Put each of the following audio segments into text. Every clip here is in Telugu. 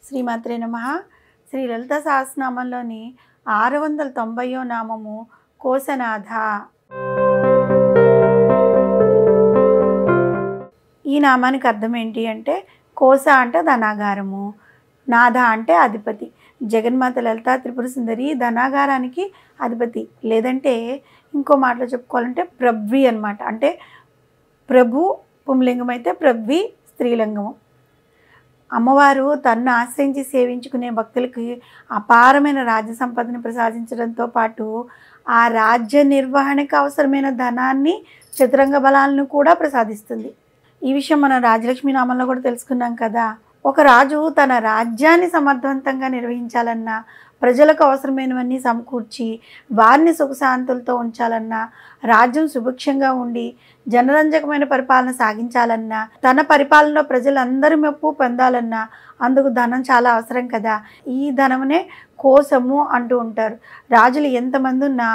శ్రీమాత్రే నమః. శ్రీ లలిత సహస్రనామంలోని 690వ నామము కోసనాథ. ఈ నామానికి అర్థం ఏంటి అంటే, కోస అంటే ధనాగారము, నాథ అంటే అధిపతి. జగన్మాత లలిత త్రిపుర సుందరి ధనాగారానికి అధిపతి. లేదంటే ఇంకో మాటలో చెప్పుకోవాలంటే ప్రభ్వి అనమాట. అంటే ప్రభు పుంలింగం అయితే ప్రభ్వి స్త్రీలింగము. అమ్మవారు తన్ను ఆశ్రయించి సేవించుకునే భక్తులకి అపారమైన రాజ్య సంపదను ప్రసాదించడంతో పాటు ఆ రాజ్య నిర్వహణకు అవసరమైన ధనాన్ని, చతురంగ బలాలను కూడా ప్రసాదిస్తుంది. ఈ విషయం మనం రాజలక్ష్మి నామంలో కూడా తెలుసుకున్నాం కదా. ఒక రాజు తన రాజ్యాన్ని సమర్థవంతంగా నిర్వహించాలన్నా, ప్రజలకు అవసరమైనవన్నీ సమకూర్చి వారిని సుఖశాంతులతో ఉంచాలన్నా, రాజ్యం సుభిక్షంగా ఉండి జనరంజకమైన పరిపాలన సాగించాలన్నా, తన పరిపాలనలో ప్రజలందరి మెప్పు పొందాలన్నా అందుకు ధనం చాలా అవసరం కదా. ఈ ధనమునే కోసము అంటూ ఉంటారు. రాజులు ఎంతమంది ఉన్నా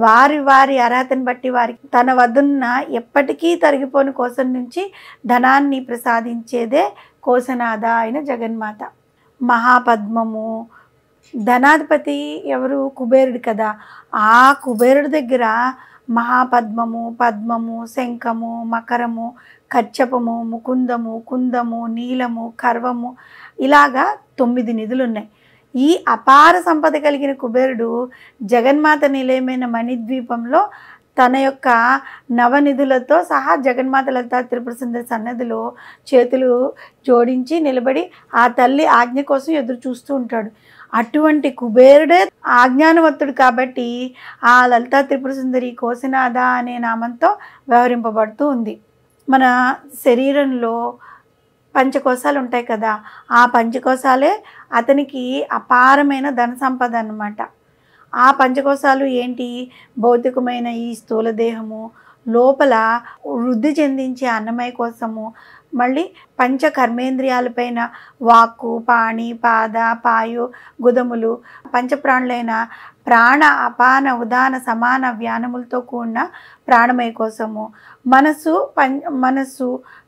వారి వారి అర్హతను బట్టి వారికి తన వద్దన్న ఎప్పటికీ తరిగిపోని కోసం నుంచి ధనాన్ని ప్రసాదించేదే కోసనాథ అయిన జగన్మాత. మహాపద్మము, ధనాధిపతి ఎవరు? కుబేరుడు కదా. ఆ కుబేరుడి దగ్గర మహాపద్మము, పద్మము, శంఖము, మకరము, కచ్చపము, ముకుందము, కుందము, నీలము, కర్వము ఇలాగా 9 నిధులు ఉన్నాయి. ఈ అపార సంపద కలిగిన కుబేరుడు జగన్మాత నిలయమైన మణిద్వీపంలో తన యొక్క నవనిధులతో సహా జగన్మాత లలిత త్రిపుర సుందరి సన్నధిలో చేతులు జోడించి నిలబడి ఆ తల్లి ఆజ్ఞ కోసం ఎదురు చూస్తూ ఉంటాడు. అటువంటి కుబేరుడే ఆజ్ఞానవంతుడు కాబట్టి ఆ లలిత త్రిపుర సుందరి కోసనాథ అనే నామంతో వ్యవహరింపబడుతూ ఉంది. మన శరీరంలో పంచకోశాలు ఉంటాయి కదా, ఆ పంచకోశాలే అతనికి అపారమైన ధన సంపద అన్నమాట. ఆ పంచకోశాలు ఏంటి? భౌతికమైన ఈ స్థూల దేహము, లోపల వృద్ధి చెందించే అన్నమయ కోసము, మళ్ళీ పంచ కర్మేంద్రియాలపైన వాక్కు, పాణి, పాద, పాయు, గుదములు, పంచప్రాణులైన ప్రాణ, అపాన, ఉదాన, సమాన వ్యానములతో కూడిన ప్రాణమయ కోసము, మనస్సు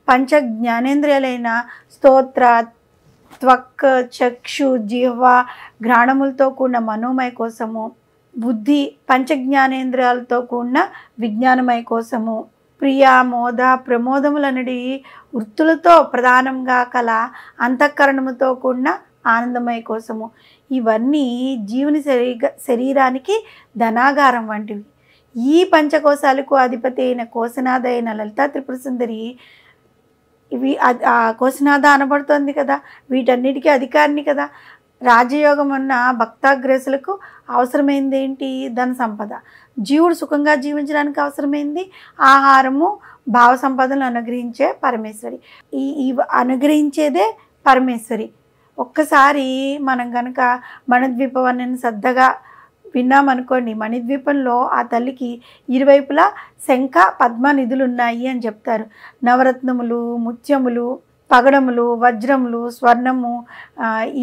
పంచ జ్ఞానేంద్రియాలైన స్తోత్ర, త్వక్, చక్షు, జిహ్వ, ఘ్రాణములతో కూడిన మనోమయ కోసము, బుద్ధి పంచజ్ఞానేంద్రియాలతో కూడిన విజ్ఞానమయ కోసము, ప్రియ, మోద, ప్రమోదములనడి వృత్తులతో ప్రధానంగా కల అంతఃకరణముతో కూడిన ఆనందమయ కోసము. ఇవన్నీ జీవుని శరీరానికి ధనాగారం వంటివి. ఈ పంచకోశాలకు అధిపతి అయిన కోసనాథ అయిన లలిత త్రిపుర సుందరి ఇవి కోసనాథ అనబడుతోంది కదా, వీటన్నిటికీ అధికారిని కదా. రాజయోగం ఉన్న భక్తాగ్రేసులకు అవసరమైంది ఏంటి? ధన సంపద. జీవుడు సుఖంగా జీవించడానికి అవసరమైంది ఆహారము, భావ సంపదలను అనుగ్రహించే పరమేశ్వరి. ఈ అనుగ్రహించేదే పరమేశ్వరి. ఒక్కసారి మనం కనుక మణిద్వీపవన్నని శ్రద్ధగా విన్నామనుకోండి, మణిద్వీపంలో ఆ తల్లికి ఇరువైపులా శంఖ, పద్మ నిధులు ఉన్నాయి అని చెప్తారు. నవరత్నములు, ముత్యములు, పగడములు, వజ్రములు, స్వర్ణము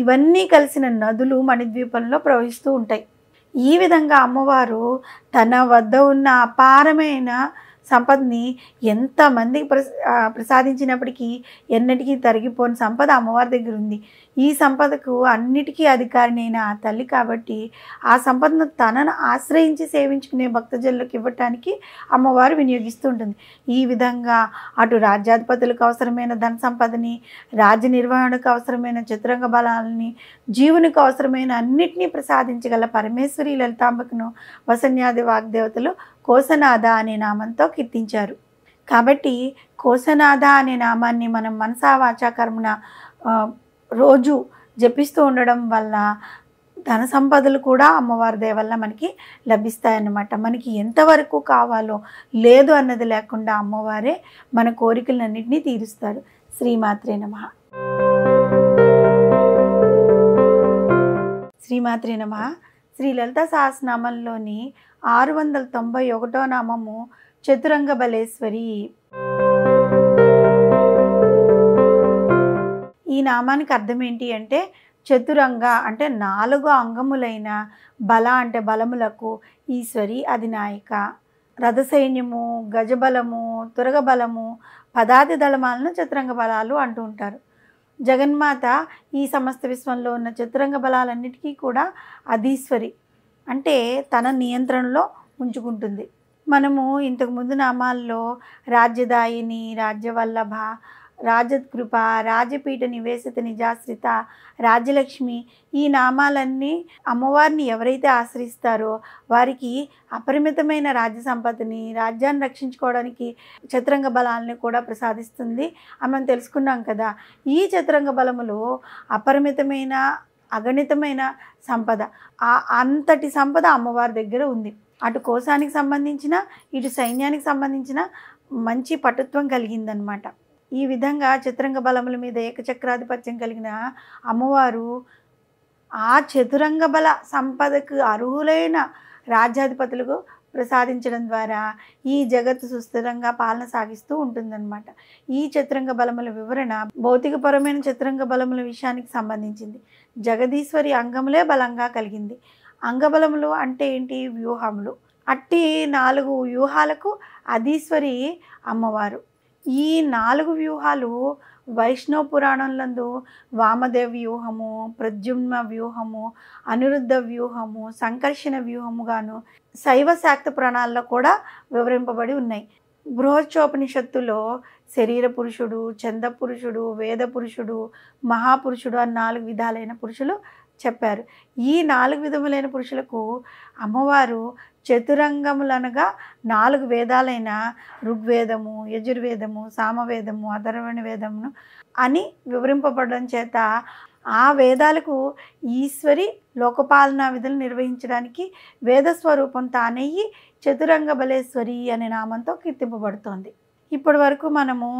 ఇవన్నీ కలిసిన నదులు మణిద్వీపంలో ప్రవహిస్తూ ఉంటాయి. ఈ విధంగా అమ్మవారు తన వద్ద ఉన్న అపారమైన సంపదని ఎంతమందికి ప్రసాదించినప్పటికీ ఎన్నటికీ తరిగిపోని సంపద అమ్మవారి దగ్గర ఉంది. ఈ సంపదకు అన్నిటికీ అధికారిని అయిన ఆ తల్లి కాబట్టి ఆ సంపదను తనను ఆశ్రయించి సేవించుకునే భక్తజనులకు ఇవ్వటానికి అమ్మవారు వినియోగిస్తూ ఉంటుంది. ఈ విధంగా అటు రాజ్యాధిపతులకు అవసరమైన ధన సంపదని, రాజ్య నిర్వహణకు అవసరమైన చతురంగ బలాలని, జీవునికి అవసరమైన అన్నిటినీ ప్రసాదించగల పరమేశ్వరి లలితాంబకును వసన్యాది వాగ్దేవతలు కోసనాథ అనే నామంతో కీర్తించారు. కాబట్టి కోసనాథ అనే నామాన్ని మనం మనసా వాచా కర్మణ రోజు జపిస్తూ ఉండడం వల్ల ధన సంపదలు కూడా అమ్మవారి దయ వల్ల మనకి లభిస్తాయన్నమాట. మనకి ఎంతవరకు కావాలో లేదు అన్నది లేకుండా అమ్మవారే మన కోరికలన్నింటినీ తీరుస్తారు. శ్రీమాత్రే నమః. శ్రీమాత్రే నమః. శ్రీ లలిత సహస్రనామంలోని 691వ నామము చతురంగ బలేశ్వరి. ఈ నామానికి అర్థం ఏంటి అంటే, చతురంగ అంటే 4 అంగములైన, బల అంటే బలములకు ఈశ్వరి అధినాయిక. రథసైన్యము, గజబలము, తురగ బలము, పదాతి దళమాలను చతురంగ బలాలు అంటూ ఉంటారు. జగన్మాత ఈ సమస్త విశ్వంలో ఉన్న చతురంగ బలాలన్నిటికీ కూడా అధీశ్వరి, అంటే తన నియంత్రణలో ఉంచుకుంటుంది. మనము ఇంతకుముందు నామాల్లో రాజ్యదాయిని, రాజ్యవల్లభ, రాజకృప, రాజపీఠ నివేశిత నిజాశ్రిత, రాజ్యలక్ష్మి, ఈ నామాలన్నీ అమ్మవారిని ఎవరైతే ఆశ్రయిస్తారో వారికి అపరిమితమైన రాజ్య సంపదని, రాజ్యాన్ని రక్షించుకోవడానికి చతురంగ బలాలని కూడా ప్రసాదిస్తుంది అని మనం తెలుసుకున్నాం కదా. ఈ చతురంగ బలములు అపరిమితమైన, అగణితమైన సంపద, అంతటి సంపద అమ్మవారి దగ్గర ఉంది. అటు కోశానికి సంబంధించిన, ఇటు సైన్యానికి సంబంధించిన మంచి పటుత్వం కలిగిందనమాట. ఈ విధంగా చతురంగ బలముల మీద ఏకచక్రాధిపత్యం కలిగిన అమ్మవారు ఆ చతురంగ బల సంపదకు అర్హులైన రాజ్యాధిపతులకు ప్రసాదించడం ద్వారా ఈ జగత్తు సుస్థిరంగా పాలన సాగిస్తూ ఉంటుందన్నమాట. ఈ చతురంగ బలముల వివరణ భౌతికపరమైన చతురంగ బలముల విషయానికి సంబంధించింది. జగదీశ్వరి అంగములే బలంగా కలిగింది. అంగబలములు అంటే ఏంటి? వ్యూహములు. అట్టి 4 వ్యూహాలకు అధీశ్వరి అమ్మవారు. ఈ 4 వ్యూహాలు వైష్ణవ పురాణంలందు వామదేవ వ్యూహము, ప్రద్యుమ్న వ్యూహము, అనిరుద్ధ వ్యూహము, సంకర్షణ వ్యూహముగాను శైవ శాక్త పురాణాల్లో కూడా వివరింపబడి ఉన్నాయి. బృహచ్చోపనిషత్తులో శరీర పురుషుడు, చంద పురుషుడు, వేద పురుషుడు, మహాపురుషుడు అని 4 విధాలైన పురుషులు చెప్పారు. ఈ 4 విధములైన పురుషులకు అమ్మవారు చతురంగములనగా 4 వేదాలైన ఋగ్వేదము, యజుర్వేదము, సామవేదము, అథర్వణ వేదమును అని వివరింపబడడం చేత ఆ వేదాలకు ఈశ్వరి లోకపాలనా విధులు నిర్వహించడానికి వేద స్వరూపం తానయ్యి చతురంగ బలేశ్వరి అనే నామంతో కీర్తింపబడుతోంది. ఇప్పటి వరకు మనము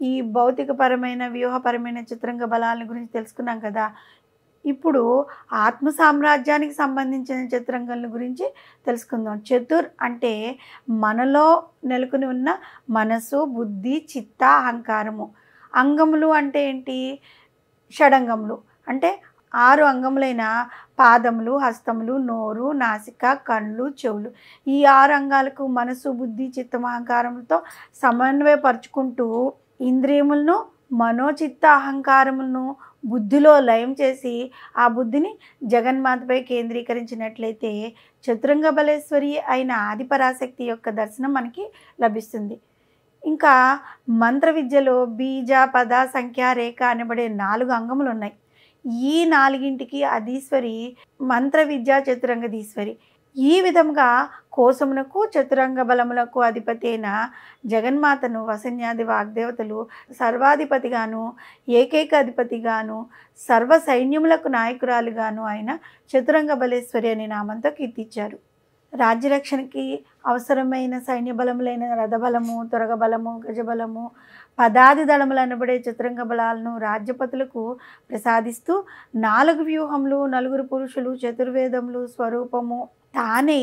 ఈ భౌతికపరమైన, వ్యూహపరమైన చతురంగ బలాల గురించి తెలుసుకున్నాం కదా. ఇప్పుడు ఆత్మ సామ్రాజ్యానికి సంబంధించిన చతురంగాల గురించి తెలుసుకుందాం. చతుర్ అంటే మనలో నెలకొని ఉన్న మనసు, బుద్ధి, చిత్త, అహంకారము. అంగములు అంటే ఏంటి? షడంగములు అంటే 6 అంగములైన పాదములు, హస్తములు, నోరు, నాసిక, కళ్ళు, చెవులు. ఈ 6 అంగాలకు మనసు, బుద్ధి, చిత్తం, అహంకారములతో సమన్వయపరుచుకుంటూ ఇంద్రియములను, మనోచిత్త అహంకారములను బుద్ధిలో లయం చేసి ఆ బుద్ధిని జగన్మాతపై కేంద్రీకరించినట్లయితే చతురంగ బలేశ్వరి అయిన ఆదిపరాశక్తి యొక్క దర్శనం మనకి లభిస్తుంది. ఇంకా మంత్ర విద్యలో బీజ, పద, సంఖ్య, రేఖ అనబడే 4 అంగములు ఉన్నాయి. ఈ 4ంటికి అధీశ్వరి మంత్ర విద్య చతురంగధీశ్వరి. ఈ విధంగా కోశమునకు, చతురంగ బలములకు అధిపతి అయిన జగన్మాతను వసన్యాది వాగ్దేవతలు సర్వాధిపతిగాను, ఏకైక అధిపతిగాను, సర్వ సైన్యములకు నాయకురాలుగాను ఆయన చతురంగ బలేశ్వరి అనే నామంతో కీర్తించారు. రాజ్యరక్షణకి అవసరమైన సైన్య బలములైన రథబలము, త్వరగబలము, గజబలము, పదాది దళములు అనబడే చతురంగ బలాలను రాజ్యపతులకు ప్రసాదిస్తూ 4 వ్యూహములు, 4 పురుషులు, చతుర్వేదములు స్వరూపము తానే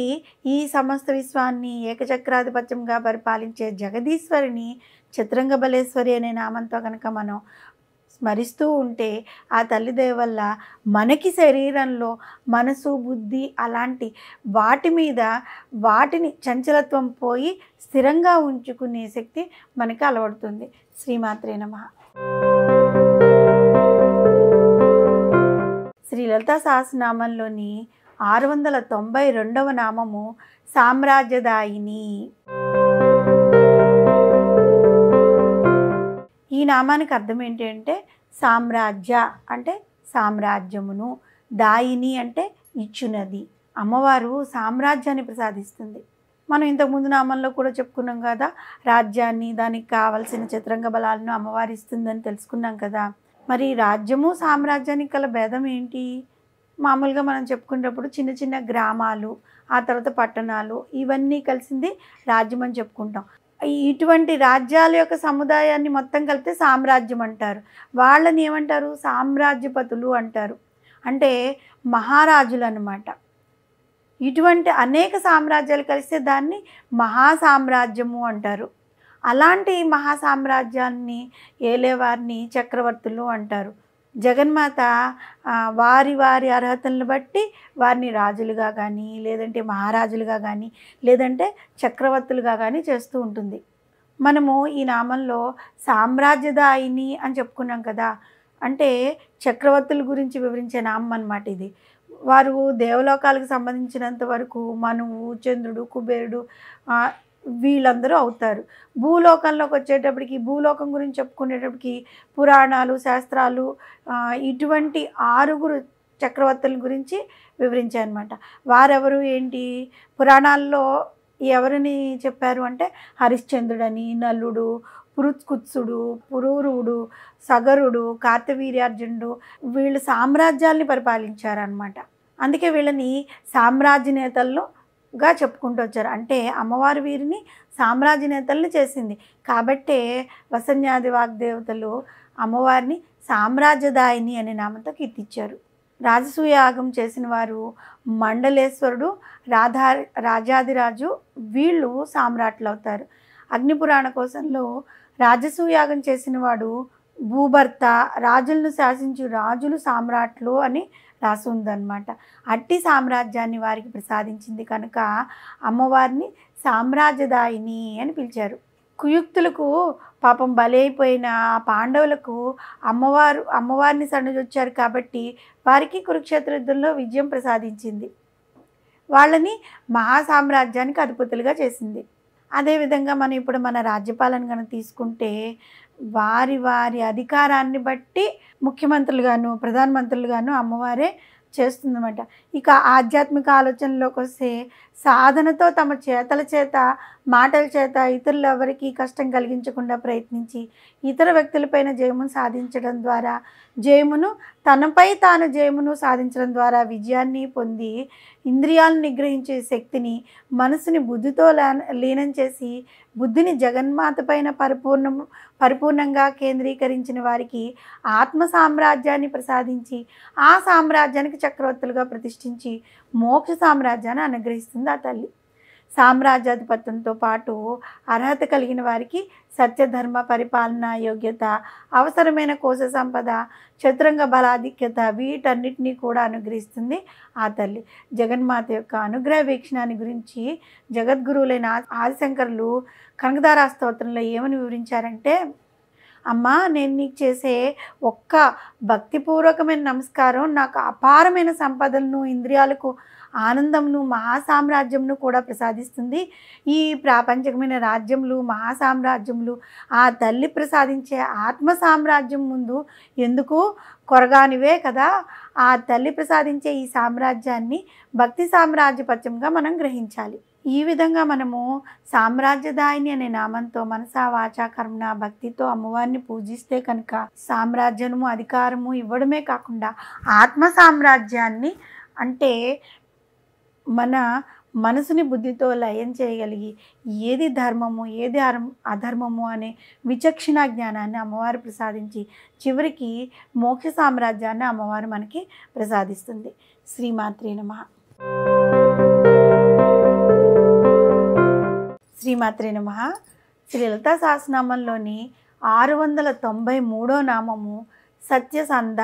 ఈ సమస్త విశ్వాన్ని ఏకచక్రాధిపత్యంగా పరిపాలించే జగదీశ్వరిని చతురంగ బలేశ్వరి అనే నామంతో కనుక మనం స్మరిస్తూ ఉంటే ఆ తల్లిదయ వల్ల మనకి శరీరంలో మనసు, బుద్ధి అలాంటి వాటి మీద వాటిని చంచలత్వం పోయి స్థిరంగా ఉంచుకునే శక్తి మనకి అలవడుతుంది. శ్రీమాత్రే నమః. శ్రీ లలితా సహస్రనామంలోని 692వ నామము సామ్రాజ్యదాయిని. ఈ నామానికి అర్థం ఏంటి అంటే సామ్రాజ్య అంటే సామ్రాజ్యమును, దాయిని అంటే ఇచ్చునది. అమ్మవారు సామ్రాజ్యాన్ని ప్రసాదిస్తుంది. మనం ఇంతకుముందు నామంలో కూడా చెప్పుకున్నాం కదా, రాజ్యాన్ని, దానికి కావలసిన చతురంగ బలాలను అమ్మవారు ఇస్తుందని తెలుసుకున్నాం కదా. మరి రాజ్యము సామ్రాజ్యానికి గల భేదం ఏంటి? మామూలుగా మనం చెప్పుకునేటప్పుడు చిన్న చిన్న గ్రామాలు, ఆ తర్వాత పట్టణాలు, ఇవన్నీ కలిసింది రాజ్యం అని చెప్పుకుంటాం. ఇటువంటి రాజ్యాల యొక్క సముదాయాన్ని మొత్తం కలిపితే సామ్రాజ్యం అంటారు. వాళ్ళని ఏమంటారు? సామ్రాజ్యపతులు అంటారు. అంటే మహారాజులు అన్నమాట. ఇటువంటి అనేక సామ్రాజ్యాలు కలిస్తే దాన్ని మహాసామ్రాజ్యము అంటారు. అలాంటి మహాసామ్రాజ్యాన్ని ఏలేవారిని చక్రవర్తులు అంటారు. జగన్మాత వారి వారి అర్హతలను బట్టి వారిని రాజులుగా కానీ, లేదంటే మహారాజులుగా కానీ, లేదంటే చక్రవర్తులుగా కానీ చేస్తూ ఉంటుంది. మనము ఈ నామంలో సామ్రాజ్యదాయిని అని చెప్పుకున్నాం కదా. అంటే చక్రవర్తుల గురించి వివరించే నామం అన్నమాట ఇది. వారు దేవలోకాలకు సంబంధించినంత వరకు మనువు, చంద్రుడు, కుబేరుడు ఆహ్, వీళ్ళందరూ అవుతారు. భూలోకంలోకి వచ్చేటప్పటికి, భూలోకం గురించి చెప్పుకునేటప్పటికి పురాణాలు, శాస్త్రాలు ఇటువంటి 6 చక్రవర్తుల గురించి వివరించాయన్నమాట. వారెవరు ఏంటి? పురాణాల్లో ఎవరిని చెప్పారు అంటే హరిశ్చంద్రుడని, నలుడు, పురుత్కుత్సుడు, పురూరవుడు, సగరుడు, కార్తవీర్యార్జునుడు వీళ్ళు సామ్రాజ్యాల్ని పరిపాలించారనమాట. అందుకే వీళ్ళని సామ్రాజ్య నేతలుగా చెప్పుకుంటూ వచ్చారు. అంటే అమ్మవారు వీరిని సామ్రాజ్య నేతల్ని చేసింది. కాబట్టే వసన్యాది వాగ్దేవతలు అమ్మవారిని సామ్రాజ్యదాయిని అనే నామంతో కీర్తించారు. రాజసూయ యాగం చేసిన వారు మండలేశ్వరుడు, రాజాదిరాజు వీళ్ళు సామ్రాట్లు అవుతారు. అగ్నిపురాణ కోశంలో రాజసూయ యాగం చేసిన వాడు భూభర్త, రాజులను శాసించు రాజులు సామ్రాట్లు అని రాసి ఉందన్నమాట. అట్టి సామ్రాజ్యాన్ని వారికి ప్రసాదించింది కనుక అమ్మవారిని సామ్రాజ్యదాయిని అని పిలిచారు. కుయుక్తులకు పాపం బలైపోయిన పాండవులకు అమ్మవారిని సన్నజొచ్చారు కాబట్టి వారికి కురుక్షేత్ర యుద్ధంలో విజయం ప్రసాదించింది. వాళ్ళని మహాసామ్రాజ్యానికి అధిపతులుగా చేసింది. అదేవిధంగా మనం ఇప్పుడు మన రాజ్యపాలన కనుక తీసుకుంటే వారి వారి అధికారాన్ని బట్టి ముఖ్యమంత్రులుగాను, ప్రధానమంత్రులుగాను అమ్మవారే చేస్తుందన్నమాట. ఇక ఆధ్యాత్మిక ఆలోచనలోకి వస్తే సాధనతో తమ చేతల చేత, మాటల చేత ఇతరులు ఎవరికి కష్టం కలిగించకుండా ప్రయత్నించి ఇతర వ్యక్తులపైన జయమును సాధించడం ద్వారా తనపై తాను జయమును సాధించడం ద్వారా విజయాన్ని పొంది ఇంద్రియాలను నిగ్రహించే శక్తిని, మనసుని బుద్ధితో లీనం చేసి బుద్ధిని జగన్మాత పైన పరిపూర్ణంగా కేంద్రీకరించిన వారికి ఆత్మ సామ్రాజ్యాన్ని ప్రసాదించి ఆ సామ్రాజ్యానికి చక్రవర్తులుగా ప్రతిష్ఠించి మోక్ష సామ్రాజ్యాన్ని అనుగ్రహిస్తుంది ఆ తల్లి. సామ్రాజ్యాధిపత్యంతో పాటు అర్హత కలిగిన వారికి సత్యధర్మ పరిపాలన యోగ్యత, అవసరమైన కోశ సంపద, చతురంగ బలాధిక్యత వీటన్నిటినీ కూడా అనుగ్రహిస్తుంది ఆ తల్లి. జగన్మాత యొక్క అనుగ్రహ వీక్షణాన్ని గురించి జగద్గురువులైన ఆదిశంకరులు కనకదార స్తోత్రంలో ఏమని వివరించారంటే, అమ్మా నేను నీకు చేసే ఒక్క భక్తిపూర్వకమైన నమస్కారం నాకు అపారమైన సంపదలను, ఇంద్రియాలకు ఆనందంను, మహాసామ్రాజ్యంను కూడా ప్రసాదిస్తుంది. ఈ ప్రాపంచికమైన రాజ్యములు, మహాసామ్రాజ్యములు ఆ తల్లి ప్రసాదించే ఆత్మ సామ్రాజ్యం ముందు ఎందుకు కొరగానివే కదా. ఆ తల్లి ప్రసాదించే ఈ సామ్రాజ్యాన్ని భక్తి సామ్రాజ్యపత్యంగా మనం గ్రహించాలి. ఈ విధంగా మనము సామ్రాజ్యదాయిని అనే నామంతో మనసా వాచా కర్మణ భక్తితో అమ్మవారిని పూజిస్తే కనుక సామ్రాజ్యము, అధికారము ఇవ్వడమే కాకుండా ఆత్మ సామ్రాజ్యాన్ని అంటే మన మనసుని బుద్ధితో లయం చేయగలిగి ఏది ధర్మము, ఏది అధర్మము అనే విచక్షణ జ్ఞానాన్ని అమ్మవారు ప్రసాదించి చివరికి మోక్ష సామ్రాజ్యాన్ని అమ్మవారు మనకి ప్రసాదిస్తుంది. శ్రీమాత్రే నమః. శ్రీమాత్రే నమః. శ్రీ లలితా సహస్రనామంలోని 693వ నామము సత్యసంధ.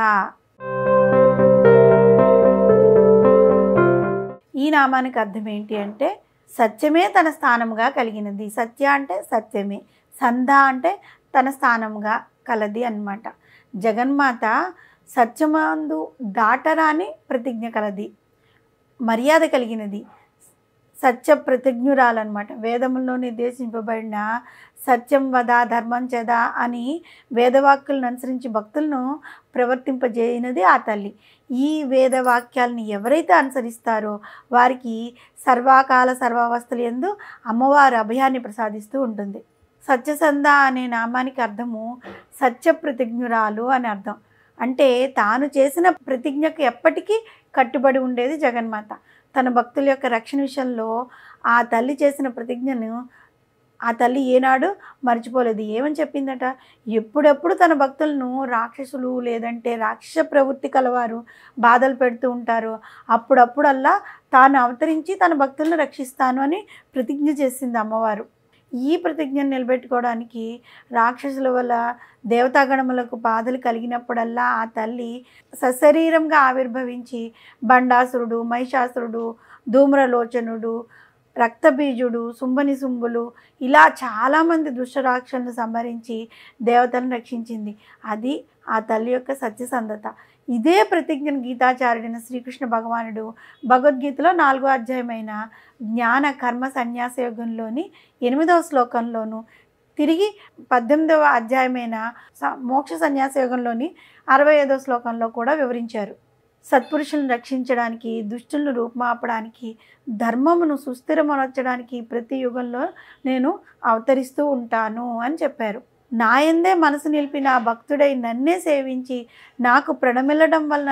ఈ నామానికి అర్థం ఏంటి అంటే సత్యమే తన స్థానముగా కలిగినది. సత్య అంటే సత్యమే, సంధ అంటే తన స్థానముగా కలది అన్నమాట. జగన్మాత సత్యమందు దాటరాని ప్రతిజ్ఞ కలది, మర్యాద కలిగినది, సత్య ప్రతిజ్ఞురాలన్నమాట. వేదముల్లో నిర్దేశింపబడిన సత్యం వద ధర్మం చెద అని వేదవాక్యులను అనుసరించి భక్తులను ప్రవర్తింపజేయనది ఆ తల్లి. ఈ వేదవాక్యాలని ఎవరైతే అనుసరిస్తారో వారికి సర్వకాల సర్వావస్థలు యందు అమ్మవారు అభయాన్ని ప్రసాదిస్తూ ఉంటుంది. సత్యసంధ అనే నామానికి అర్థము సత్య ప్రతిజ్ఞురాలు అని అర్థం. అంటే తాను చేసిన ప్రతిజ్ఞకు ఎప్పటికీ కట్టుబడి ఉండేది జగన్మాత. తన భక్తుల యొక్క రక్షణ విషయంలో ఆ తల్లి చేసిన ప్రతిజ్ఞను ఆ తల్లి ఏనాడు మర్చిపోలేదు. ఏమని చెప్పిందట, ఎప్పుడెప్పుడు తన భక్తులను రాక్షసులు లేదంటే రాక్షస ప్రవృత్తి కలవారు బాధలు పెడుతూ ఉంటారో అప్పుడప్పుడల్లా తాను అవతరించి తన భక్తులను రక్షిస్తాను అని ప్రతిజ్ఞ చేసింది అమ్మవారు. ఈ ప్రతిజ్ఞను నిలబెట్టుకోవడానికి రాక్షసుల వల్ల దేవతాగణములకు బాధలు కలిగినప్పుడల్లా ఆ తల్లి సశరీరంగా ఆవిర్భవించి బండాసురుడు, మహిషాసురుడు, ధూమ్రలోచనుడు, రక్తబీజుడు, శుంభనిశుంభులు ఇలా చాలామంది దుష్టరాక్షలను సంహరించి దేవతలను రక్షించింది. అది ఆ తల్లి యొక్క సత్యసంధత. ఇదే ప్రతిజ్ఞను గీతాచార్యుడైన శ్రీకృష్ణ భగవానుడు భగవద్గీతలో 4వ అధ్యాయమైన జ్ఞాన కర్మ సన్యాస యోగంలోని 8వ శ్లోకంలోను, తిరిగి 18వ అధ్యాయమైన మోక్ష సన్యాస యోగంలోని 65వ శ్లోకంలో కూడా వివరించారు. సత్పురుషులను రక్షించడానికి, దుష్టులను రూపుమాపడానికి, ధర్మమును సుస్థిరమనర్చడానికి ప్రతి యుగంలో నేను అవతరిస్తూ ఉంటాను అని చెప్పారు. నాయందే మనసు నిలిపి నా భక్తుడై నన్నే సేవించి నాకు ప్రణమిల్లడం వలన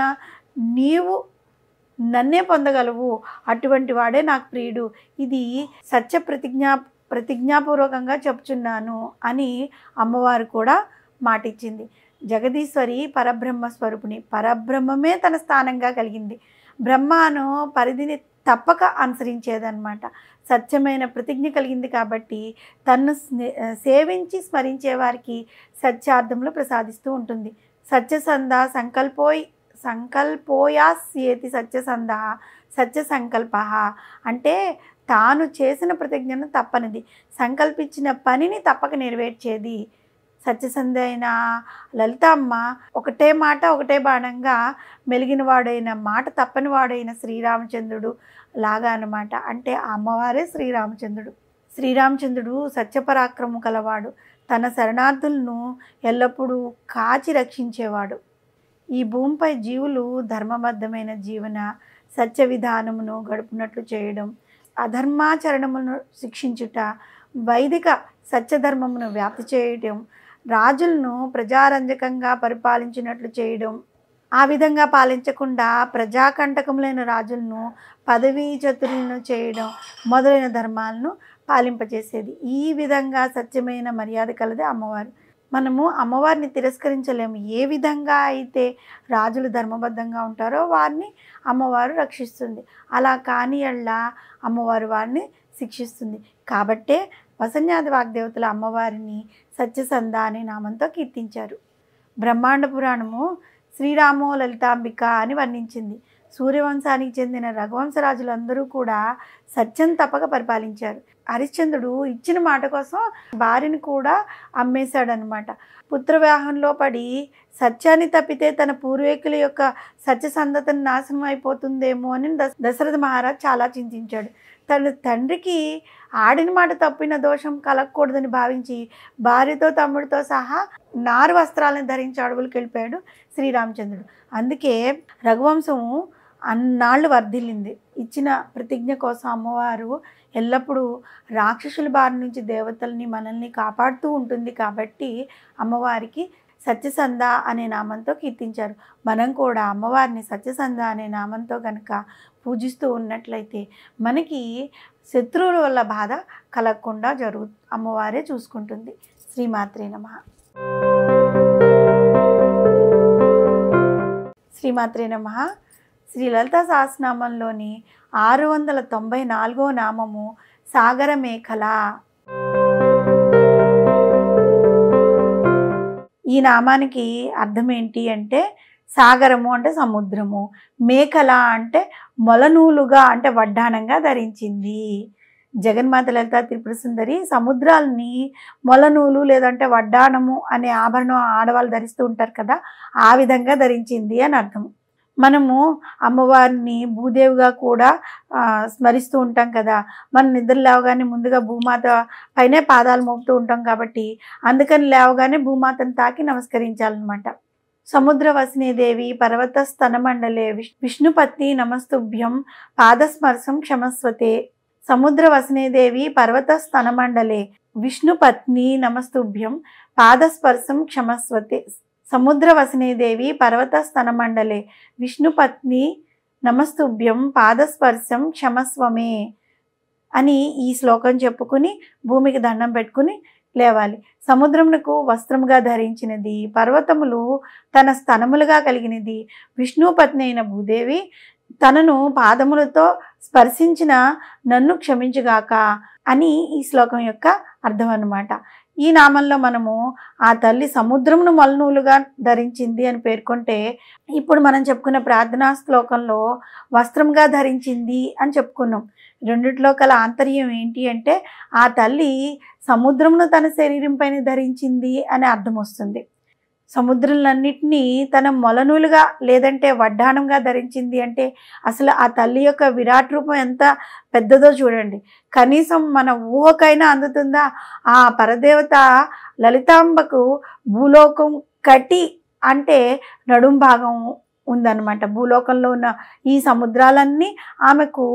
నీవు నన్నే పొందగలవు, అటువంటి వాడే నాకు ప్రియుడు. ఇది సత్య ప్రతిజ్ఞాపూర్వకంగా చెప్తున్నాను అని అమ్మవారు కూడా మాటిచ్చింది. జగదీశ్వరి పరబ్రహ్మ స్వరూపిణి. పరబ్రహ్మమే తన స్థానంగా కలిగింది. బ్రహ్మను పరిధిని తప్పక అనుసరించేదన్నమాట. సత్యమైన ప్రతిజ్ఞ కలిగింది కాబట్టి తన్ను సేవించి స్మరించే వారికి సత్యార్థంలో ప్రసాదిస్తూ ఉంటుంది. సత్యసంధ సంకల్పోయాస్యేతి సత్యసంధ సత్య సంకల్ప అంటే తాను చేసిన ప్రతిజ్ఞను తప్పనిది, సంకల్పించిన పనిని తప్పక నెరవేర్చేది. సత్యసంధ అయిన లలితమ్మ ఒకటే మాట ఒకటే బాణంగా మెలిగినవాడైన, మాట తప్పని వాడైన శ్రీరామచంద్రుడు లాగా అన్నమాట. అంటే అమ్మవారే శ్రీరామచంద్రుడు. శ్రీరామచంద్రుడు సత్యపరాక్రమం కలవాడు. తన శరణార్థులను ఎల్లప్పుడూ కాచి రక్షించేవాడు. ఈ భూమిపై జీవులు ధర్మబద్ధమైన జీవన సత్య విధానమును గడుపునట్లు చేయడం, అధర్మాచరణములను శిక్షించుట, వైదిక సత్యధర్మమును వ్యాప్తి చేయడం, రాజులను ప్రజారంజకంగా పరిపాలించినట్లు చేయడం, ఆ విధంగా పాలించకుండా ప్రజాకంటకములైన రాజులను పదవీచ్యుతులను చేయడం మొదలైన ధర్మాలను పాలింపచేసేది. ఈ విధంగా సత్యమైన మర్యాద కలదే అమ్మవారు. మనము అమ్మవారిని తిరస్కరించలేము. ఏ విధంగా అయితే రాజులు ధర్మబద్ధంగా ఉంటారో వారిని అమ్మవారు రక్షిస్తుంది. అలా కాని ఎల్లా అమ్మవారు వారిని శిక్షిస్తుంది. కాబట్టే వసన్యాది వాగ్దేవతల అమ్మవారిని సత్యసంధ అనే నామంతో కీర్తించారు. బ్రహ్మాండ పురాణము శ్రీరామో లలితాంబిక అని వర్ణించింది. సూర్యవంశానికి చెందిన రఘువంశరాజులందరూ కూడా సత్యం తప్పక పరిపాలించారు. హరిశ్చంద్రుడు ఇచ్చిన మాట కోసం భార్యను కూడా అమ్మేశాడనమాట. పుత్రవ్యాహంలో పడి సత్యాన్ని తప్పితే తన పూర్వీకుల యొక్క సత్యసంధతను నాశనం అయిపోతుందేమో అని దశరథ మహారాజ్ చాలా చింతించాడు. తన తండ్రికి ఆడిన మాట తప్పిన దోషం కలగకూడదని భావించి భార్యతో తమ్ముడితో సహా నారు వస్త్రాలను ధరించి అడవులకు వెళ్ళిపోయాడు శ్రీరామచంద్రుడు. అందుకే రఘువంశము అన్నాళ్ళు వర్ధిల్లింది. ఇచ్చిన ప్రతిజ్ఞ కోసం అమ్మవారు ఎల్లప్పుడూ రాక్షసుల బారి నుంచి దేవతల్ని మనల్ని కాపాడుతూ ఉంటుంది. కాబట్టి అమ్మవారికి సత్యసంధ అనే నామంతో కీర్తించారు. మనం కూడా అమ్మవారిని సత్యసంధ అనే నామంతో కనుక పూజిస్తూ ఉన్నట్లయితే మనకి శత్రువుల వల్ల బాధ కలగకుండా అమ్మవారే చూసుకుంటుంది. శ్రీమాత్రే నమః. శ్రీమాత్రే నమః. శ్రీ లలితా సహస్రనామంలోని 694వ నామము సాగర మేఖల. ఈ నామానికి అర్థం ఏంటి అంటే సాగరము అంటే సముద్రము, మేఖల అంటే మొలనూలుగా అంటే వడ్డానంగా ధరించింది. జగన్మాత లలిత త్రిపుర సుందరి సముద్రాలని మొలనూలు లేదంటే వడ్డానము అనే ఆభరణం ఆడవాళ్ళు ధరిస్తూ ఉంటారు కదా, ఆ విధంగా ధరించింది అని అర్థం. మనము అమ్మవారిని భూదేవిగా కూడా స్మరిస్తూ ఉంటాం కదా. మనం నిద్ర లేవగానే ముందుగా భూమాత పైనే పాదాలు మోపుతూ ఉంటాం కాబట్టి అందుకని లేవగానే భూమాతను తాకి నమస్కరించాలన్నమాట. సముద్ర వసినీదేవి పర్వత స్తనమండలే విష్ణుపత్ని నమస్తుభ్యం పాదస్పర్శం క్షమస్వతే. సముద్ర వసినీదేవి పర్వత స్తనమండలే విష్ణుపత్ని నమస్తుభ్యం పాదస్పర్శం క్షమస్వతే. సముద్ర వసినీదేవి పర్వత స్తనమండలే విష్ణుపత్ని నమస్తుభ్యం పాదస్పర్శం క్షమస్వమే అని ఈ శ్లోకం చెప్పుకుని భూమికి దండం పెట్టుకుని లేవాలి. సముద్రమునకు వస్త్రముగా ధరించినది, పర్వతములు తన స్తనములుగా కలిగినది విష్ణుపత్ని అయిన భూదేవి తనను పాదములతో స్పర్శించిన నన్ను క్షమించుగాక అని ఈ శ్లోకం యొక్క అర్థం అన్నమాట. ఈ నామంలో మనము ఆ తల్లి సముద్రమును మలనూలుగా ధరించింది అని పేర్కొంటే, ఇప్పుడు మనం చెప్పుకున్న ప్రార్థనా శ్లోకంలో వస్త్రంగా ధరించింది అని చెప్పుకున్నాం. రెండిట్లో కల ఆంతర్యం ఏంటి అంటే, ఆ తల్లి సముద్రమును తన శరీరం పైన ధరించింది అనే అర్థం వస్తుంది. సముద్రాలన్నిటినీ తన మొలనూలుగా లేదంటే వడ్డాణంగా ధరించింది అంటే, అసలు ఆ తల్లి యొక్క విరాట్ రూపం ఎంత పెద్దదో చూడండి. కనీసం మన ఊహకైనా అందుతుందా? ఆ పరదేవత లలితాంబకు భూలోకం కటి అంటే నడుం భాగం ఉందన్నమాట. భూలోకంలో ఉన్న ఈ సముద్రాలన్నీ ఆమెకు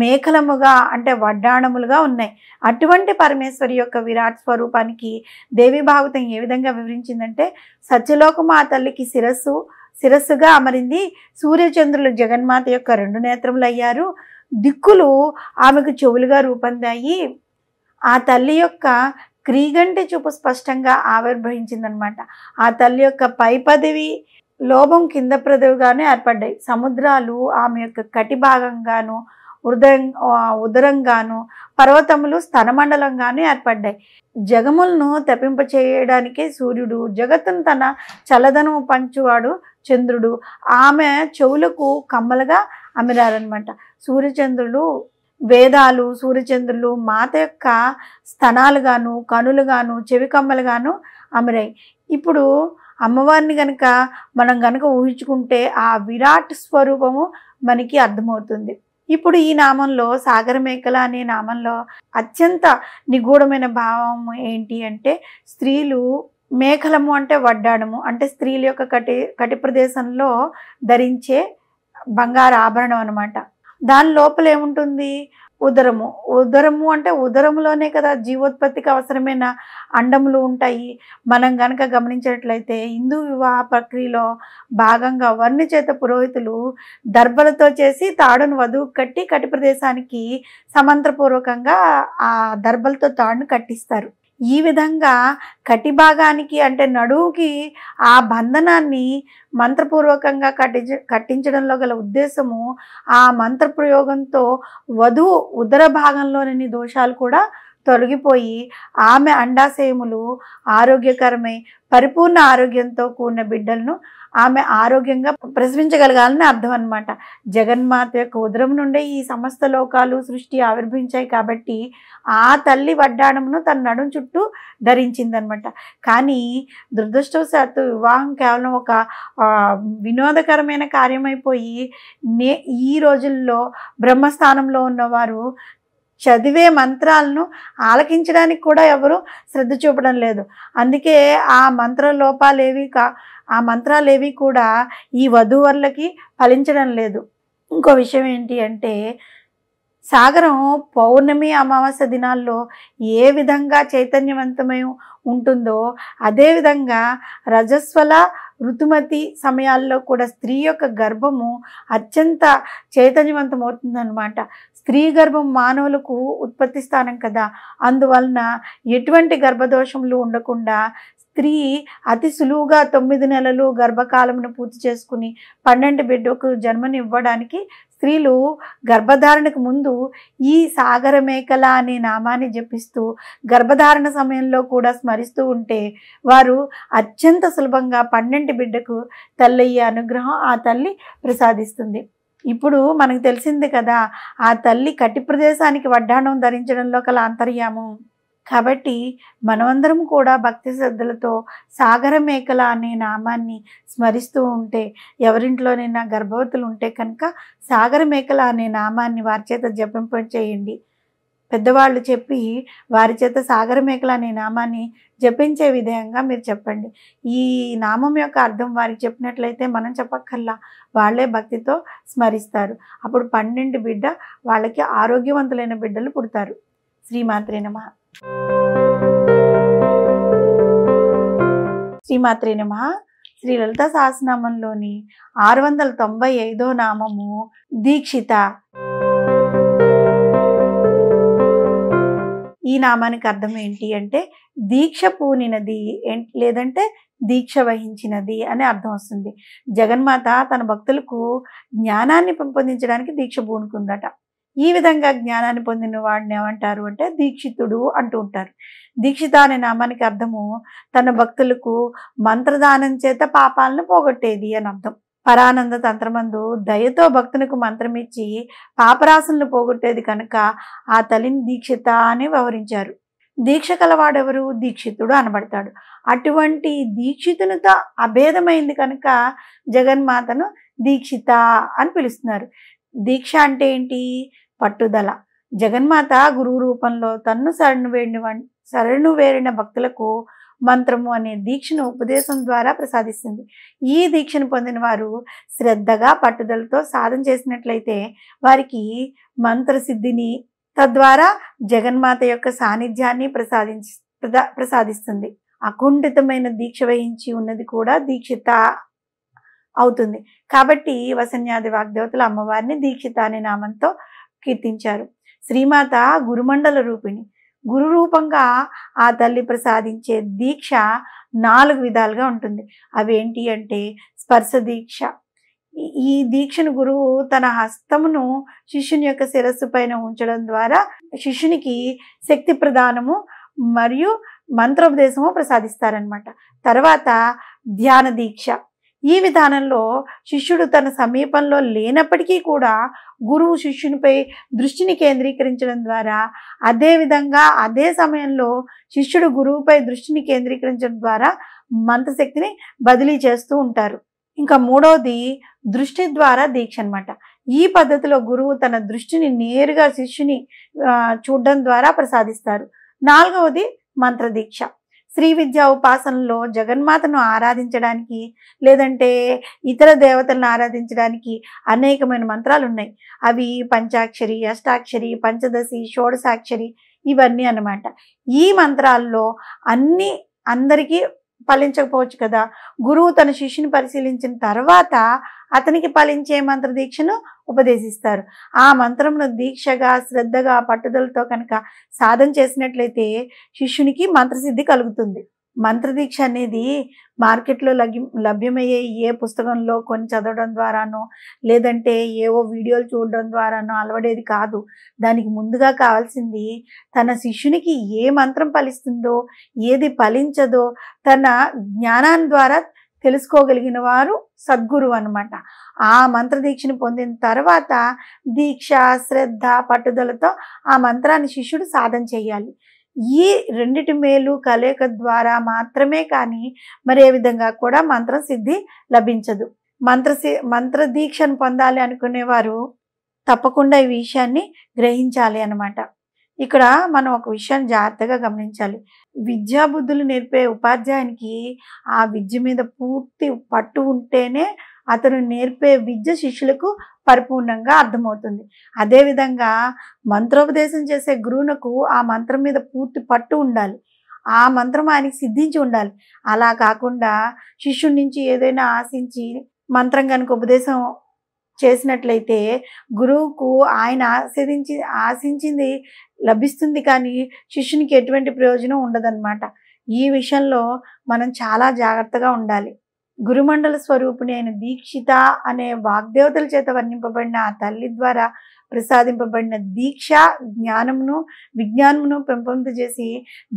మేఖలముగా అంటే వడ్డాణములుగా ఉన్నాయి. అటువంటి పరమేశ్వరి యొక్క విరాట్ స్వరూపానికి దేవి భాగవతం ఏ విధంగా వివరించిందంటే, సత్యలోకము ఆ తల్లికి శిరస్సుగా అమరింది. సూర్యచంద్రులు జగన్మాత యొక్క 2 నేత్రములు అయ్యారు. దిక్కులు ఆమెకు చెవులుగా రూపొందాయి. ఆ తల్లి యొక్క క్రీగంటి చూపు స్పష్టంగా ఆవిర్భవించిందనమాట. ఆ తల్లి యొక్క పై పదవి లోభం కింద ప్రదవిగానే ఏర్పడ్డాయి. సముద్రాలు ఆమె యొక్క కటి భాగంగాను ఉదరంగాను, పర్వతములు స్తనమండలంగాను ఏర్పడ్డాయి. జగములను తప్పింపచేయడానికే సూర్యుడు, జగత్తును తన చల్లదనము పంచువాడు చంద్రుడు ఆమె చెవులకు కమ్మలుగా అమిరారనమాట. సూర్యచంద్రులు వేదాలు, సూర్యచంద్రులు మాత యొక్క స్తనాలుగాను, కనులుగాను, చెవి కమ్మలుగాను అమిరాయి. ఇప్పుడు అమ్మవారిని గనక మనం గనక ఊహించుకుంటే ఆ విరాట్ స్వరూపము మనకి అర్థమవుతుంది. ఇప్పుడు ఈ నామంలో సాగరమేఖల అనే నామంలో అత్యంత నిగూఢమైన భావం ఏంటి అంటే, స్త్రీలు మేఖలము అంటే వడ్డాణము అంటే స్త్రీల యొక్క కటి ప్రదేశంలో ధరించే బంగారు ఆభరణం అనమాట. దాని లోపల ఏముంటుంది? ఉదరము అంటే ఉదరములోనే కదా జీవోత్పత్తికి అవసరమైన అండములు ఉంటాయి. మనం గనక గమనించినట్లయితే హిందూ వివాహ ప్రక్రియలో భాగంగా వర్ణి చేత పురోహితులు దర్భలతో చేసి తాడును వధువుకు కట్టి కటి ప్రదేశానికి సమంత్రపూర్వకంగా ఆ దర్భలతో తాడును కట్టిస్తారు. ఈ విధంగా కటి భాగానికి అంటే నడువుకి ఆ బంధనాన్ని మంత్రపూర్వకంగా కట్టించడంలో గల ఉద్దేశము, ఆ మంత్రప్రయోగంతో వధువు ఉదర భాగంలోని దోషాలు కూడా తొలగిపోయి ఆమె అండాశయములు ఆరోగ్యకరమై పరిపూర్ణ ఆరోగ్యంతో కూడిన బిడ్డలను ఆమె ఆరోగ్యంగా ప్రసవించగలగాలని అర్థం అనమాట. జగన్మాత యొక్క ఉదరం నుండే ఈ సమస్త లోకాలు సృష్టి ఆవిర్భవించాయి కాబట్టి ఆ తల్లి వడ్డాణమును తన నడుం చుట్టూ ధరించిందనమాట. కానీ దురదృష్టవశాత్తు వివాహం కేవలం ఒక వినోదకరమైన కార్యమైపోయి ఈ రోజుల్లో బ్రహ్మస్థానంలో ఉన్నవారు చదివే మంత్రాలను ఆలకించడానికి కూడా ఎవరు శ్రద్ధ చూపడం లేదు. అందుకే ఆ మంత్రాలేవి కూడా ఈ వధూవరులకి ఫలించడం లేదు. ఇంకో విషయం ఏంటి అంటే, సాగరం పౌర్ణమి అమావాస్య దినాల్లో ఏ విధంగా చైతన్యవంతమై ఉంటుందో అదేవిధంగా రజస్వల ఋతుమతి సమయాల్లో కూడా స్త్రీ యొక్క గర్భము అత్యంత చైతన్యవంతమవుతుందన్నమాట. స్త్రీ గర్భం మానవులకు ఉత్పత్తి స్థానం కదా. అందువలన ఎటువంటి గర్భదోషములు ఉండకుండా స్త్రీ అతి సులువుగా 9 నెలలు గర్భకాలమును పూర్తి చేసుకుని 12 బిడ్డకు జన్మనివ్వడానికి స్త్రీలు గర్భధారణకు ముందు ఈ సాగరమేఖల అనే నామాన్ని జపిస్తూ గర్భధారణ సమయంలో కూడా స్మరిస్తూ ఉంటే వారు అత్యంత సులభంగా 12 బిడ్డకు తల్లయ్యే అనుగ్రహం ఆ తల్లి ప్రసాదిస్తుంది. ఇప్పుడు మనకు తెలిసింది కదా ఆ తల్లి కటి ప్రదేశానికి వడ్డాణం ధరించడంలో కల అంతర్యామం. కాబట్టి మనమందరం కూడా భక్తి శ్రద్ధలతో సాగరమేఖల అనే నామాన్ని స్మరిస్తూ ఉంటే, ఎవరింట్లోనైనా గర్భవతులు ఉంటే కనుక సాగరమేఖల అనే నామాన్ని వారి చేత జపింప చేయండి. పెద్దవాళ్ళు చెప్పి వారి చేత సాగరమేఖల అనే నామాన్ని జపించే విధంగా మీరు చెప్పండి. ఈ నామం యొక్క అర్థం వారికి చెప్పినట్లయితే మనం చెప్పక్కర్లా, వాళ్ళే భక్తితో స్మరిస్తారు. అప్పుడు 12 బిడ్డ వాళ్ళకి ఆరోగ్యవంతులైన బిడ్డలు పుడతారు. శ్రీమాత్రే నమః. శ్రీమాత్రే నమః. శ్రీ లలితా సహస్రనామంలోని 695వ నామము దీక్షిత. ఈ నామానికి అర్థం ఏంటి అంటే దీక్ష పూనినది లేదంటే దీక్ష వహించినది అనే అర్థం వస్తుంది. జగన్మాత తన భక్తులకు జ్ఞానాన్ని పెంపొందించడానికి దీక్ష పూనుకుందట. ఈ విధంగా జ్ఞానాన్ని పొందిన వాడిని ఏమంటారు అంటే దీక్షితుడు అంటూ ఉంటారు. దీక్షిత అనే నామానికి అర్థము తన భక్తులకు మంత్రదానం చేత పాపాలను పోగొట్టేది అని అర్థం. పరానంద తంత్రమందు దయతో భక్తునికి మంత్రమిచ్చి పాపరాశులను పోగొట్టేది కనుక ఆ తల్లిని దీక్షిత అని వ్యవహరించారు. దీక్ష కలవాడెవరు? దీక్షితుడు అనబడతాడు. అటువంటి దీక్షితునితో అభేదమైంది కనుక జగన్మాతను దీక్షిత అని పిలుస్తున్నారు. దీక్ష అంటే ఏంటి? పట్టుదల. జగన్మాత గురువు రూపంలో తన్ను శరణు వేరిన భక్తులకు మంత్రము అనే దీక్షను ఉపదేశం ద్వారా ప్రసాదిస్తుంది. ఈ దీక్షను పొందిన వారు శ్రద్ధగా పట్టుదలతో సాధన చేసినట్లయితే వారికి మంత్రసిద్ధిని, తద్వారా జగన్మాత యొక్క సాన్నిధ్యాన్ని ప్రసాదిస్తుంది. అకుంఠితమైన దీక్ష వహించి ఉన్నది కూడా దీక్షిత అవుతుంది. కాబట్టి వసన్యాది వాగ్దేవతలు అమ్మవారిని దీక్షిత అనే నామంతో కీర్తించారు. శ్రీమాత గురుమండల రూపిణి. గురు రూపంగా ఆ తల్లి ప్రసాదించే దీక్ష 4 విధాలుగా ఉంటుంది. అవేంటి అంటే స్పర్శ దీక్ష. ఈ దీక్షను గురువు తన హస్తమును శిష్యుని యొక్క శిరస్సు పైన ఉంచడం ద్వారా శిష్యునికి శక్తి ప్రదానము మరియు మంత్రోపదేశము ప్రసాదిస్తారనమాట. తర్వాత ధ్యాన దీక్ష. ఈ విధానంలో శిష్యుడు తన సమీపంలో లేనప్పటికీ కూడా గురువు శిష్యునిపై దృష్టిని కేంద్రీకరించడం ద్వారా, అదేవిధంగా అదే సమయంలో శిష్యుడు గురువుపై దృష్టిని కేంద్రీకరించడం ద్వారా మంత్రశక్తిని బదిలీ చేస్తూ ఉంటారు. ఇంకా మూడవది దృష్టి ద్వారా దీక్ష అనమాట. ఈ పద్ధతిలో గురువు తన దృష్టిని నేరుగా శిష్యుని చూడడం ద్వారా ప్రసాదిస్తారు. 4వది మంత్రదీక్ష. శ్రీ విద్యా ఉపాసనలో జగన్మాతను ఆరాధించడానికి లేదంటే ఇతర దేవతలను ఆరాధించడానికి అనేకమైన మంత్రాలు ఉన్నాయి. అవి పంచాక్షరి, అష్టాక్షరి, పంచదశి, షోడశాక్షరి ఇవన్నీ అన్నమాట. ఈ మంత్రాల్లో అందరికీ ఫలించకపోవచ్చు కదా. గురువు తన శిష్యుని పరిశీలించిన తర్వాత అతనికి ఫలించే మంత్ర దీక్షను ఉపదేశిస్తారు. ఆ మంత్రమును దీక్షగా, శ్రద్ధగా, పట్టుదలతో కనుక సాధన చేసినట్లయితే శిష్యునికి మంత్రసిద్ధి కలుగుతుంది. మంత్రదీక్ష అనేది మార్కెట్లో లభ్యమయ్యే ఏ పుస్తకంలో కొని చదవడం ద్వారానో లేదంటే ఏవో వీడియోలు చూడడం ద్వారానో అలవడేది కాదు. దానికి ముందుగా కావాల్సింది తన శిష్యునికి ఏ మంత్రం ఫలిస్తుందో, ఏది ఫలించదో తన జ్ఞానాన్ని ద్వారా తెలుసుకోగలిగిన వారు సద్గురువు అన్నమాట. ఆ మంత్రదీక్షను పొందిన తర్వాత దీక్ష, శ్రద్ధ, పట్టుదలతో ఆ మంత్రాన్ని శిష్యుడు సాధన చేయాలి. ఈ రెండిటి మేలు కలయిక ద్వారా మాత్రమే కానీ మరే విధంగా కూడా మంత్రం సిద్ధి లభించదు. మంత్రదీక్షను పొందాలి అనుకునేవారు తప్పకుండా ఈ విషయాన్ని గ్రహించాలి అన్నమాట. ఇక్కడ మనం ఒక విషయాన్ని జాగ్రత్తగా గమనించాలి. విద్యాబుద్ధులు నేర్పే ఉపాధ్యాయునికి ఆ విద్య మీద పూర్తి పట్టు ఉంటేనే అతను నేర్పే విద్య శిష్యులకు పరిపూర్ణంగా అర్థమవుతుంది. అదేవిధంగా మంత్రోపదేశం చేసే గురువునకు ఆ మంత్రం మీద పూర్తి పట్టు ఉండాలి. ఆ మంత్రం ఆయనకి సిద్ధించి ఉండాలి. అలా కాకుండా శిష్యుడి నుంచి ఏదైనా ఆశించి మంత్రం కనుక ఉపదేశం చేసినట్లయితే గురువుకు ఆయన ఆశించింది లభిస్తుంది కానీ శిష్యునికి ఎటువంటి ప్రయోజనం ఉండదన్నమాట. ఈ విషయంలో మనం చాలా జాగ్రత్తగా ఉండాలి. గురుమండల స్వరూపిణి అయిన దీక్షిత అనే వాగ్దేవతల చేత వర్ణింపబడిన ఆ తల్లి ద్వారా ప్రసాదింపబడిన దీక్ష జ్ఞానమును, విజ్ఞానమును పెంపొందించేసి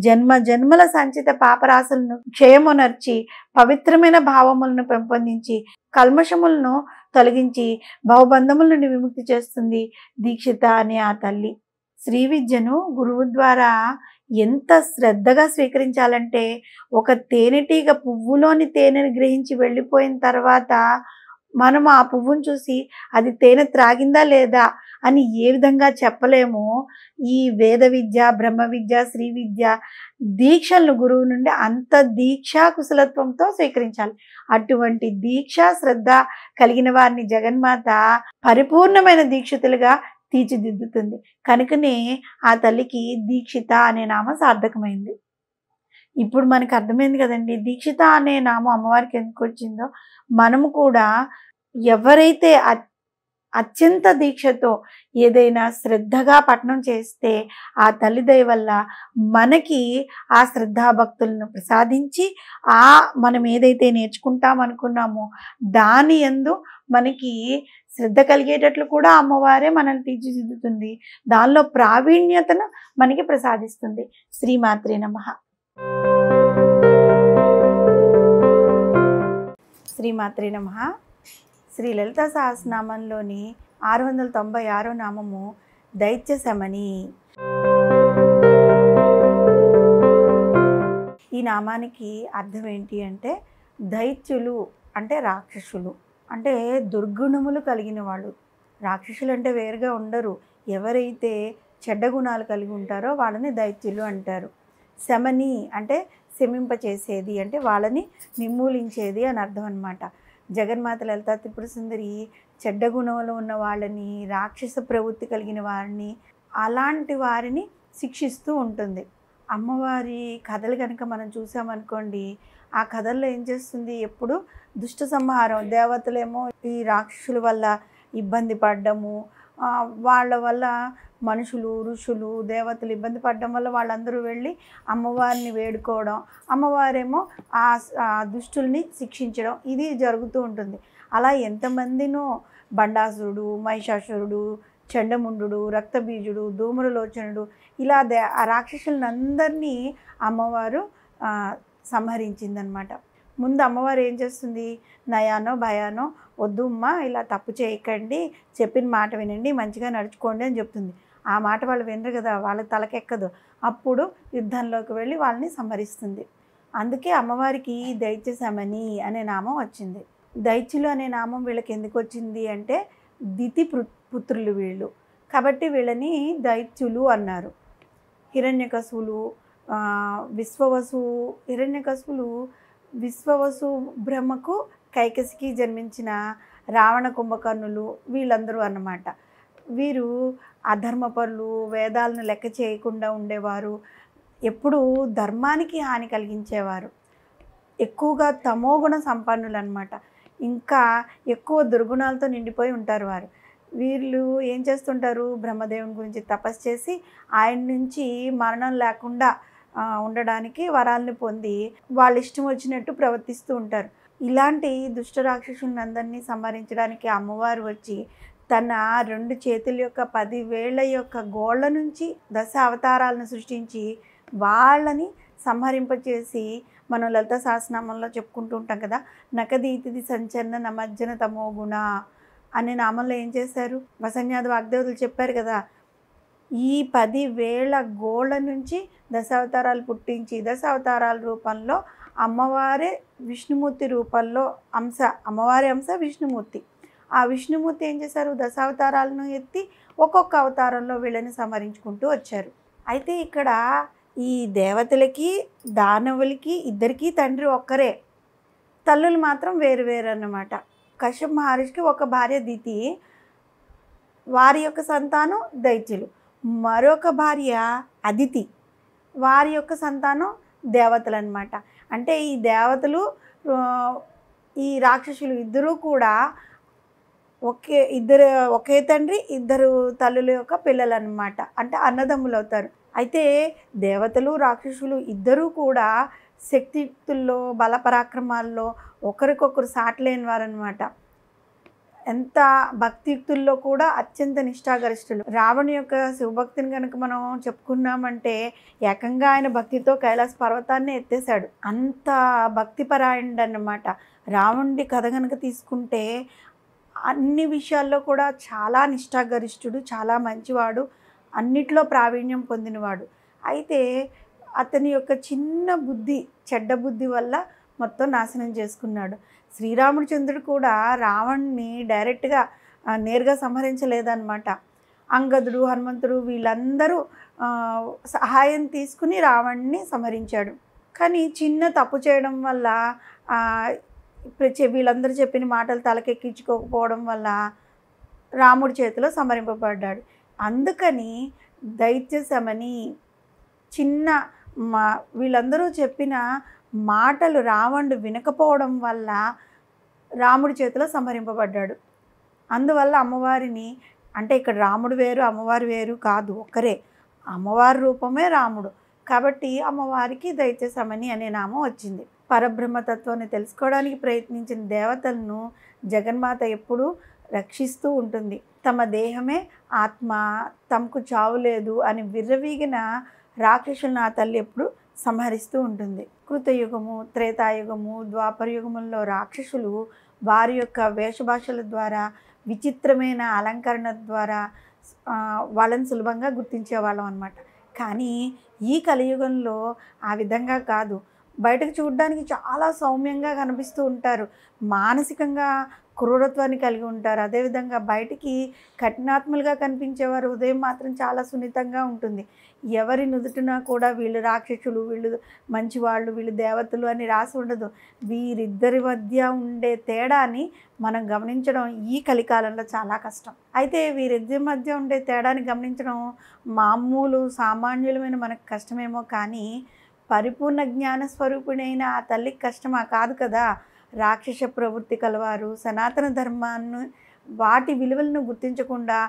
జన్మల సంచిత పాపరాశులను క్షయమునర్చి పవిత్రమైన భావములను పెంపొందించి కల్మషములను తొలగించి భవబంధముల నుండి విముక్తి చేస్తుంది దీక్షిత అనే ఆ తల్లి. శ్రీ విద్యను గురువు ద్వారా ఎంత శ్రద్ధగా స్వీకరించాలంటే ఒక తేనెటీగ పువ్వులోని తేనెను గ్రహించి వెళ్ళిపోయిన తర్వాత మనం ఆ పువ్వును చూసి అది తేనె త్రాగిందా లేదా అని ఏ విధంగా చెప్పలేమో ఈ వేద విద్య, బ్రహ్మ విద్య, శ్రీ విద్య దీక్షలను గురువు నుండి అంత దీక్షా కుశలత్వంతో స్వీకరించాలి. అటువంటి దీక్ష శ్రద్ధ కలిగిన వారిని జగన్మాత పరిపూర్ణమైన దీక్షితులుగా తీర్చిదిద్దుతుంది. కనుకనే ఆ తల్లికి దీక్షిత అనే నామం సార్థకమైంది. ఇప్పుడు మనకు అర్థమైంది కదండి దీక్షిత అనే నామం అమ్మవారికి ఎందుకు వచ్చిందో. మనము కూడా ఎవరైతే అత్యంత దీక్షతో ఏదైనా శ్రద్ధగా పఠనం చేస్తే ఆ తల్లి దయ వల్ల మనకి ఆ శ్రద్ధాభక్తులను ప్రసాదించి మనం ఏదైతే నేర్చుకుంటామనుకున్నామో దాని యందు మనకి శ్రద్ధ కలిగేటట్లు కూడా అమ్మవారే మనల్ని తీర్చిదిద్దుతుంది. దానిలో ప్రావీణ్యతను మనకి ప్రసాదిస్తుంది. శ్రీమాత్రే నమః. శ్రీమాత్రే నమః. శ్రీ లలితా సహస్రనామంలోని 696 నామము దైత్య శమని. ఈ నామానికి అర్థం ఏంటి అంటే, దైత్యులు అంటే రాక్షసులు, అంటే దుర్గుణములు కలిగిన వాళ్ళు. రాక్షసులు అంటే వేరుగా ఉండరు. ఎవరైతే చెడ్డ గుణాలు కలిగి ఉంటారో వాళ్ళని దైత్యులు అంటారు. శమని అంటే శమింపచేసేది, అంటే వాళ్ళని నిర్మూలించేది అని అర్థం అన్నమాట. జగన్మాత లలితా త్రిపుర సుందరి చెడ్డ గుణంలో ఉన్న వాళ్ళని, రాక్షస ప్రవృత్తి కలిగిన వారిని, అలాంటి వారిని శిక్షిస్తూ ఉంటుంది. అమ్మవారి కథలు కనుక మనం చూసామనుకోండి, ఆ కథల్లో ఏం చేస్తుంది, ఎప్పుడు దుష్ట సంహారం, దేవతలేమో ఈ రాక్షసుల వల్ల ఇబ్బంది పడ్డము, వాళ్ళ వల్ల మనుషులు, ఋషులు, దేవతలు ఇబ్బంది పడడం వల్ల వాళ్ళందరూ వెళ్ళి అమ్మవారిని వేడుకోవడం, అమ్మవారేమో ఆ దుష్టుల్ని శిక్షించడం, ఇది జరుగుతూ ఉంటుంది. అలా ఎంతమందినో బండాసురుడు, మహిషాసురుడు, చండముండు, రక్తబీజుడు, ధూమ్రలోచనుడు, ఇలా ఆ రాక్షసులందరినీ అమ్మవారు సంహరించిందనమాట. ముందు అమ్మవారు ఏం చేస్తుంది, నయానో భయానో వద్దు అమ్మ, ఇలా తప్పు చేయకండి, చెప్పిన మాట వినండి, మంచిగా నడుచుకోండి అని చెప్తుంది. ఆ మాట వాళ్ళు వినరు కదా, వాళ్ళకి తలకెక్కదు. అప్పుడు యుద్ధంలోకి వెళ్ళి వాళ్ళని సంహరిస్తుంది. అందుకే అమ్మవారికి దైత్య శమని అనే నామం వచ్చింది. దైత్యులు అనే నామం వీళ్ళకి ఎందుకు వచ్చింది అంటే, దితి పుత్రులు వీళ్ళు, కాబట్టి వీళ్ళని దైత్యులు అన్నారు. హిరణ్యకశువులు, విశ్వవసు బ్రహ్మకు కైకసికి జన్మించిన రావణ కుంభకర్ణులు, వీళ్ళందరూ అన్నమాట. వీరు అధర్మపరులు, వేదాలను లెక్క చేయకుండా ఉండేవారు, ఎప్పుడూ ధర్మానికి హాని కలిగించేవారు, ఎక్కువగా తమోగుణ సంపన్నులు అన్నమాట. ఇంకా ఎక్కువ దుర్గుణాలతో నిండిపోయి ఉంటారు వారు. వీళ్ళు ఏం చేస్తుంటారు, బ్రహ్మదేవుని గురించి తపస్సు చేసి ఆయన నుంచి మరణం లేకుండా ఉండడానికి వరాలను పొంది వాళ్ళ ఇష్టం వచ్చినట్టు ప్రవర్తిస్తూ ఉంటారు. ఇలాంటి దుష్ట రాక్షసులందరినీ సంహరించడానికి అమ్మవారు వచ్చి తన 2 చేతుల యొక్క 10 వేళ్ల యొక్క గోళ్ళ నుంచి 10 అవతారాలను సృష్టించి వాళ్ళని సంహరింపచేసి, మనం లలితా సహస్రనామంలో చెప్పుకుంటూ ఉంటాం కదా, నకదీతిది సంచలన నమజ్జన తమోగుణ అనే నామంలో ఏం చేశారు, వసన్యాది వాగ్దేవతలు చెప్పారు కదా, ఈ 10 వేల గోళ్ళ నుంచి 10 అవతారాలు పుట్టించి 10 అవతారాల రూపంలో అమ్మవారే విష్ణుమూర్తి రూపంలో అంశ, అమ్మవారి అంశ విష్ణుమూర్తి. ఆ విష్ణుమూర్తి ఏం చేశారు, 10 అవతారాలను ఎత్తి ఒక్కొక్క అవతారంలో వీళ్ళని సంహరించుకుంటూ వచ్చారు. అయితే ఇక్కడ ఈ దేవతలకి దానవులకి ఇద్దరికీ తండ్రి ఒక్కరే, తల్లులు మాత్రం వేరు వేరు అన్నమాట. కశ్యప మహర్షికి ఒక భార్య దితి, వారి యొక్క సంతానం దైత్యులు. మరొక భార్య అదితి, వారి యొక్క సంతానం దేవతలు అన్నమాట. అంటే ఈ దేవతలు ఈ రాక్షసులు ఇద్దరూ కూడా ఒకే తండ్రి ఇద్దరు తల్లుల యొక్క పిల్లలు అన్నమాట, అంటే అన్నదమ్ములు అవుతారు. అయితే దేవతలు రాక్షసులు ఇద్దరూ కూడా శక్తియుక్తుల్లో, బల పరాక్రమాల్లో ఒకరికొకరు సాటలేని వారనమాట. ఎంత భక్తియుక్తుల్లో కూడా అత్యంత నిష్ఠాగరిష్ఠులు. రావణు యొక్క శివభక్తిని కనుక మనం చెప్పుకున్నామంటే, ఏకంగా ఆయన భక్తితో కైలాస పర్వతాన్ని ఎత్తేసాడు. అంత భక్తిపరాయణుడు అన్నమాట. రావణుడి కథ కనుక తీసుకుంటే అన్ని విషయాల్లో కూడా చాలా నిష్ఠాగరిష్ఠుడు, చాలా మంచివాడు, అన్నిట్లో ప్రావీణ్యం పొందినవాడు. అయితే అతని యొక్క చిన్న బుద్ధి, చెడ్డ బుద్ధి వల్ల మొత్తం నాశనం చేసుకున్నాడు. శ్రీరామచంద్రుడు కూడా రావణ్ణి డైరెక్ట్గా నేరుగా సంహరించలేదన్నమాట. అంగదుడు, హనుమంతుడు వీళ్ళందరూ సహాయం తీసుకుని రావణ్ణి సంహరించాడు. కానీ చిన్న తప్పు చేయడం వల్ల, వీళ్ళందరూ చెప్పిన మాటలు తలకెక్కించుకోకపోవడం వల్ల రాముడి చేతిలో సంహరింపబడ్డాడు. అందుకని దైత్య శమని, వీళ్ళందరూ చెప్పిన మాటలు రావణుడు వినకపోవడం వల్ల రాముడి చేతిలో సంహరింపబడ్డాడు. అందువల్ల అమ్మవారిని అంటే ఇక్కడ రాముడు వేరు అమ్మవారు వేరు కాదు, ఒక్కరే. అమ్మవారి రూపమే రాముడు. కాబట్టి అమ్మవారికి దైత్యసమని అనే నామం వచ్చింది. పరబ్రహ్మతత్వాన్ని తెలుసుకోవడానికి ప్రయత్నించిన దేవతలను జగన్మాత ఎప్పుడూ రక్షిస్తూ ఉంటుంది. తమ దేహమే ఆత్మ, తమకు చావు లేదు అని విర్రవీగిన రాక్షసులను ఆ తల్లి ఎప్పుడు సంహరిస్తూ ఉంటుంది. కృతయుగము, త్రేతాయుగము, ద్వాపరయుగముల్లో రాక్షసులు వారి యొక్క వేషభాషల ద్వారా, విచిత్రమైన అలంకరణ ద్వారా వాళ్ళని సులభంగా గుర్తించేవాళ్ళం అన్నమాట. కానీ ఈ కలియుగంలో ఆ విధంగా కాదు. బయటకు చూడడానికి చాలా సౌమ్యంగా కనిపిస్తూ ఉంటారు, మానసికంగా క్రూరత్వాన్ని కలిగి ఉంటారు. అదేవిధంగా బయటికి కఠినాత్మలుగా కనిపించేవారు హృదయం మాత్రం చాలా సున్నితంగా ఉంటుంది. ఎవరి నుదుటినా కూడా వీళ్ళు రాక్షసులు, వీళ్ళు మంచివాళ్ళు, వీళ్ళు దేవతలు అని రాసి ఉండదు. వీరిద్దరి మధ్య ఉండే తేడాని మనం గమనించడం ఈ కలికాలంలో చాలా కష్టం. అయితే వీరిద్దరి మధ్య ఉండే తేడాని గమనించడం మామూలు సామాన్యులమైన మనకు కష్టమేమో, కానీ పరిపూర్ణ జ్ఞాన స్వరూపిణైన ఆ తల్లికి కష్టమా? కాదు కదా. రాక్షస ప్రవృత్తి కలవారు సనాతన ధర్మాన్ని, వాటి విలువలను గుర్తించకుండా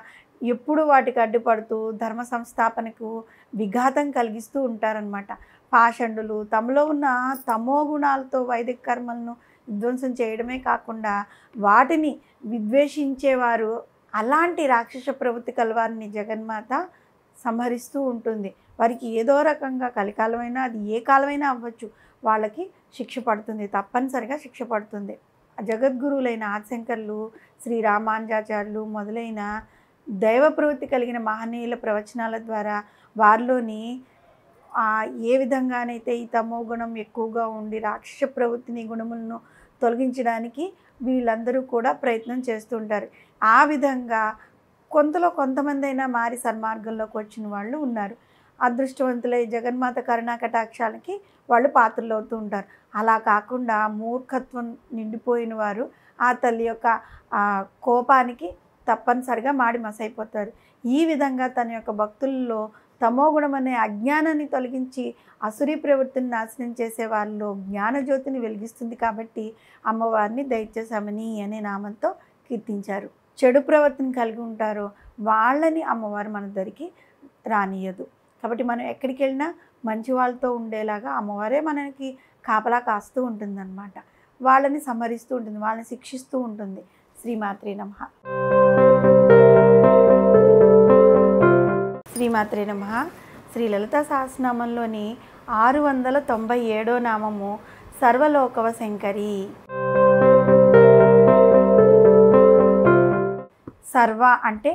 ఎప్పుడు వాటికి అడ్డుపడుతూ ధర్మ సంస్థాపనకు విఘాతం కలిగిస్తూ ఉంటారనమాట. పాషండులు తమలో ఉన్న తమో గుణాలతో వైదిక కర్మలను విధ్వంసం చేయడమే కాకుండా వాటిని విద్వేషించేవారు, అలాంటి రాక్షస ప్రవృత్తి కలవారిని జగన్మాత సంహరిస్తూ ఉంటుంది. వారికి ఏదో రకంగా కలికాలమైనా, అది ఏ కాలమైనా అవ్వచ్చు, వాళ్ళకి శిక్ష పడుతుంది, తప్పనిసరిగా శిక్ష పడుతుంది. జగద్గురువులైన ఆదిశంకర్లు, శ్రీ రామానుజాచార్యులు మొదలైన దైవ ప్రవృత్తి కలిగిన మహనీయుల ప్రవచనాల ద్వారా వారిలోని ఏ విధంగానైతే ఈ తమో గుణం ఎక్కువగా ఉండి రాక్షస ప్రవృత్తిని, గుణములను తొలగించడానికి వీళ్ళందరూ కూడా ప్రయత్నం చేస్తుంటారు. ఆ విధంగా కొంతమంది అయినా మారి సన్మార్గంలోకి వచ్చిన వాళ్ళు ఉన్నారు. అదృష్టవంతులై జగన్మాత కరుణా కటాక్షాలకి వాళ్ళు పాత్రలు అవుతూ ఉంటారు. అలా కాకుండా మూర్ఖత్వం నిండిపోయిన వారు ఆ తల్లి యొక్క కోపానికి తప్పనిసరిగా మాడి మసైపోతారు. ఈ విధంగా తన యొక్క భక్తుల్లో తమోగుణం అనే అజ్ఞానాన్ని తొలగించి అసురీ ప్రవృత్తిని నాశనం చేసే వారిలో జ్ఞానజ్యోతిని వెలిగిస్తుంది. కాబట్టి అమ్మవారిని దైత్యసమని అనే నామంతో కీర్తించారు. చెడు ప్రవృత్తిని కలిగి ఉంటారో వాళ్ళని అమ్మవారు మన దగ్గరికి రానియదు. కాబట్టి మనం ఎక్కడికి వెళ్ళినా మంచి వాళ్ళతో ఉండేలాగా అమ్మవారే మనకి కాపలా కాస్తూ ఉంటుందన్నమాట. వాళ్ళని సంహరిస్తూ ఉంటుంది, వాళ్ళని శిక్షిస్తూ ఉంటుంది. శ్రీమాత్రే నమః. శ్రీమాత్రే నమః. శ్రీ లలితా సహస్రనామంలోని 697వ నామము సర్వలోకవ శంకరి. సర్వ అంటే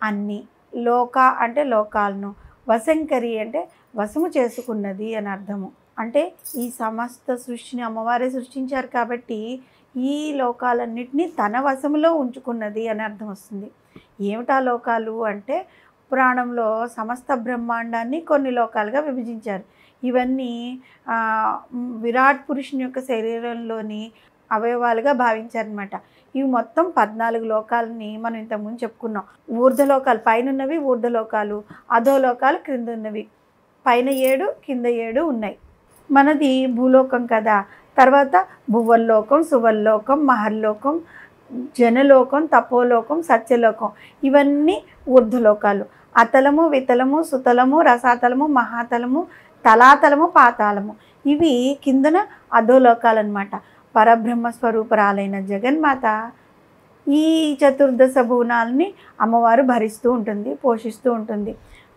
అన్ని, లోక అంటే లోకాలను, వశంకరి అంటే వశము చేసుకున్నది అని అర్థము. అంటే ఈ సమస్త సృష్టిని అమ్మవారే సృష్టించారు కాబట్టి ఈ లోకాలన్నిటినీ తన వశములో ఉంచుకున్నది అని అర్థం వస్తుంది. ఏమిటా లోకాలు అంటే పురాణంలో సమస్త బ్రహ్మాండాన్ని కొన్ని లోకాలుగా విభజించారు. ఇవన్నీ విరాట్ పురుషుని యొక్క శరీరంలోని అవయవాలుగా భావించారనమాట. ఇవి మొత్తం 14 లోకాలని మనం ఇంతకుముందు చెప్పుకున్నాం. ఊర్ధ్వలోకాలు పైన ఊర్ధ్వలోకాలు, అధోలోకాలు క్రింద ఉన్నవి. పైన 7 కింద 7 ఉన్నాయి. మనది భూలోకం కదా. తర్వాత భువల్లోకం, సువర్లోకం, మహర్లోకం, జనలోకం, తపోలోకం, సత్యలోకం, ఇవన్నీ ఊర్ధ్వలోకాలు. అతలము, వితలము, సుతలము, రసాతలము, మహాతలము, తలాతలము, పాతాళము, ఇవి కిందన అధోలోకాలు అన్నమాట. పరబ్రహ్మ స్వరూపరాలైన జగన్మాత ఈ చతుర్దశ భువనాలని అమ్మవారు భరిస్తూ ఉంటుంది, పోషిస్తూ ఉంటుంది.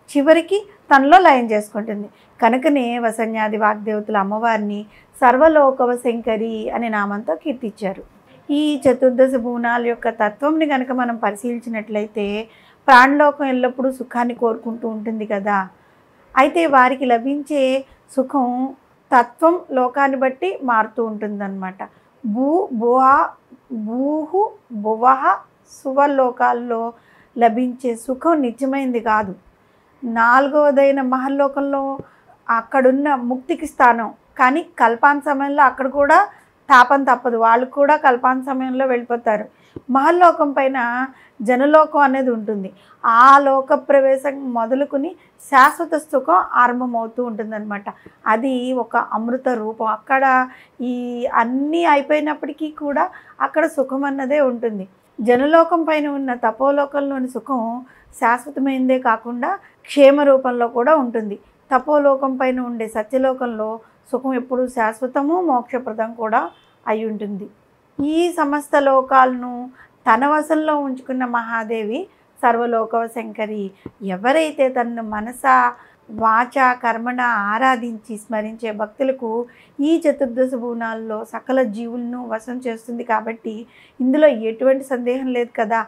చివరికి తనలో లయం చేసుకుంటుంది. కనుకనే వసన్యాది వాగ్దేవతల అమ్మవారిని సర్వలోకవ శంకరి అనే నామంతో కీర్తించారు. ఈ చతుర్దశ భువనాల యొక్క తత్వంని కనుక మనం పరిశీలించినట్లయితే ప్రాణలోకం ఎల్లప్పుడూ సుఖాన్ని కోరుకుంటూ ఉంటుంది కదా. అయితే వారికి లభించే సుఖం తత్వం లోకాన్ని బట్టి మారుతూ ఉంటుందన్నమాట. భూహు భువహ సువర్లోకాల్లో లభించే సుఖం నిత్యమైంది కాదు. 4వదైన మహర్లోకంలో అక్కడున్న ముక్తికి స్థానం, కానీ కల్పాంత సమయంలో అక్కడ కూడా తాపం తప్పదు, వాళ్ళు కూడా కల్పాంత సమయంలో వెళ్ళిపోతారు. మహర్లోకం పైన జనలోకం అనేది ఉంటుంది. ఆ లోక ప్రవేశం మొదలుకుని శాశ్వత సుఖం ఆరంభమవుతూ ఉంటుందన్నమాట. అది ఒక అమృత రూపం. అక్కడ ఈ అన్నీ అయిపోయినప్పటికీ కూడా అక్కడ సుఖం అన్నదే ఉంటుంది. జనలోకం పైన ఉన్న తపోలోకంలోని సుఖం శాశ్వతమైనదే కాకుండా క్షేమ రూపంలో కూడా ఉంటుంది. తపోలోకం పైన ఉండే సత్యలోకంలో సుఖం ఎప్పుడు శాశ్వతము మోక్షప్రదం కూడా అయి ఉంటుంది. ఈ సమస్త లోకాలను తన వశంలో ఉంచుకున్న మహాదేవి సర్వలోకవ శంకరి. ఎవరైతే తనను మనస వాచ కర్మణ ఆరాధించి స్మరించే భక్తులకు ఈ చతుర్దశ భువనాల్లో సకల జీవులను వశం చేస్తుంది. కాబట్టి ఇందులో ఎటువంటి సందేహం లేదు కదా.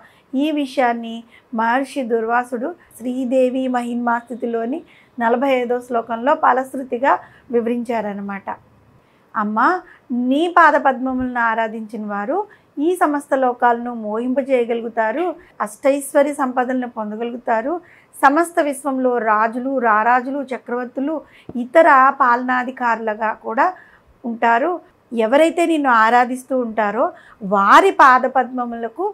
ఈ విషయాన్ని మహర్షి దుర్వాసుడు శ్రీదేవి మహిమా స్థితిలోని 45వ శ్లోకంలో ఫలశ్రుతిగా వివరించారనమాట. అమ్మ, నీ పాదపద్మములను ఆరాధించిన వారు ఈ సమస్త లోకాలను మోహింపజేయగలుగుతారు, అష్టైశ్వర్య సంపదలను పొందగలుగుతారు. సమస్త విశ్వంలో రాజులు, రారాజులు, చక్రవర్తులు, ఇతర పాలనాధికారులుగా కూడా ఉంటారు. ఎవరైతే నిన్ను ఆరాధిస్తూ ఉంటారో వారి పాదపద్మములకు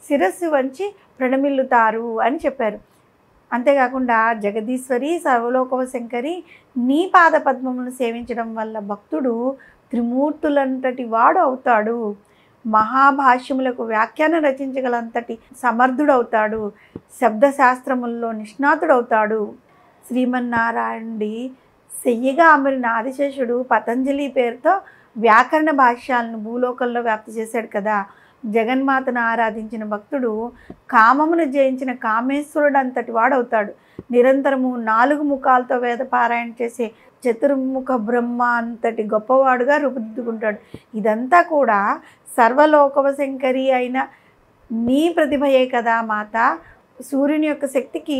శిరస్సు వంచి ప్రణమిల్లుతారు అని చెప్పారు. అంతేకాకుండా జగదీశ్వరి సర్వలోకవ శంకరి, నీ పాదపద్మములను సేవించడం వల్ల భక్తుడు త్రిమూర్తులంతటి వాడు అవుతాడు, మహాభాష్యములకు వ్యాఖ్యానం రచించగలంతటి సమర్థుడవుతాడు, శబ్దశాస్త్రముల్లో నిష్ణాతుడవుతాడు. శ్రీమన్నారాయణుడి సెయ్యగా అమరిన ఆదిశేషుడు పతంజలి పేరుతో వ్యాకరణ భాష్యాలను భూలోకంలో వ్యాప్తి చేశాడు కదా. జగన్మాతను ఆరాధించిన భక్తుడు కామమును జయించిన కామేశ్వరుడు అంతటి వాడవుతాడు. నిరంతరము 4 ముఖాలతో వేద పారాయణ చేసే చతుర్ముఖ బ్రహ్మ అంతటి గొప్పవాడుగా రూపుదిద్దుకుంటాడు. ఇదంతా కూడా సర్వలోకవ శంకరి అయిన నీ ప్రతిభయే కదా మాత. సూర్యుని యొక్క శక్తికి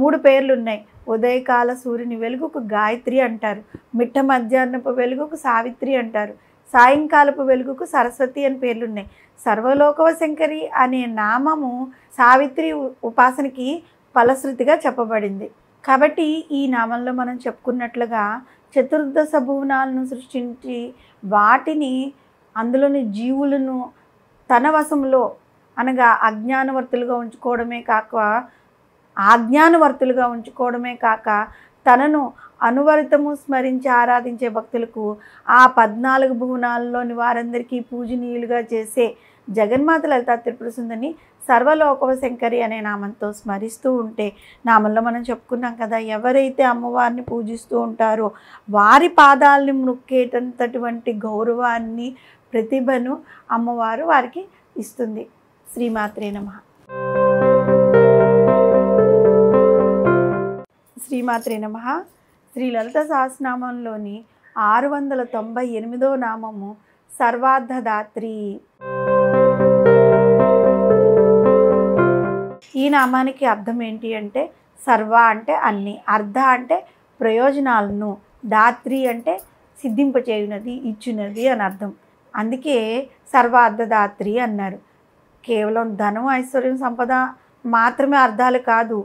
3 పేర్లు ఉన్నాయి. ఉదయకాల సూర్యుని వెలుగుకు గాయత్రి అంటారు, మిట్ట మధ్యాహ్నపు వెలుగుకు సావిత్రి అంటారు, సాయంకాలపు వెలుగుకు సరస్వతి అని పేర్లున్నాయి. సర్వలోకవ శంకరి అనే నామము సావిత్రి ఉపాసనకి ఫలశ్రుతిగా చెప్పబడింది. కాబట్టి ఈ నామంలో మనం చెప్పుకున్నట్లుగా చతుర్దశ భువనాలను సృష్టించి వాటిని అందులోని జీవులను తన వశంలో అనగా ఆజ్ఞానవర్తులుగా ఉంచుకోవడమే కాక తనను అనువరితము స్మరించి ఆరాధించే భక్తులకు ఆ 14 భువనాల్లోని వారందరికీ పూజనీయులుగా చేసే జగన్మాత లలితా త్రిపుర సుందరిని సర్వలోకవ శంకరి అనే నామంతో స్మరిస్తూ ఉంటే, నామంలో మనం చెప్పుకున్నాం కదా, ఎవరైతే అమ్మవారిని పూజిస్తూ ఉంటారో వారి పాదాలని మొక్కేటంతటువంటి గౌరవాన్ని, ప్రతిభను అమ్మవారు వారికి ఇస్తుంది. శ్రీమాత్రే నమః. శ్రీమాత్రే నమః. శ్రీ లలిత సహస్రనామంలోని 698వ నామము సర్వార్థదాత్రి. ఈ నామానికి అర్థం ఏంటి అంటే, సర్వ అంటే అన్ని, అర్ధ అంటే ప్రయోజనాలను, దాత్రి అంటే సిద్ధింపచేయునది, ఇచ్చునది అని అర్థం. అందుకే సర్వార్థదాత్రి అన్నారు. కేవలం ధనం, ఐశ్వర్యం, సంపద మాత్రమే అర్థాలు కాదు,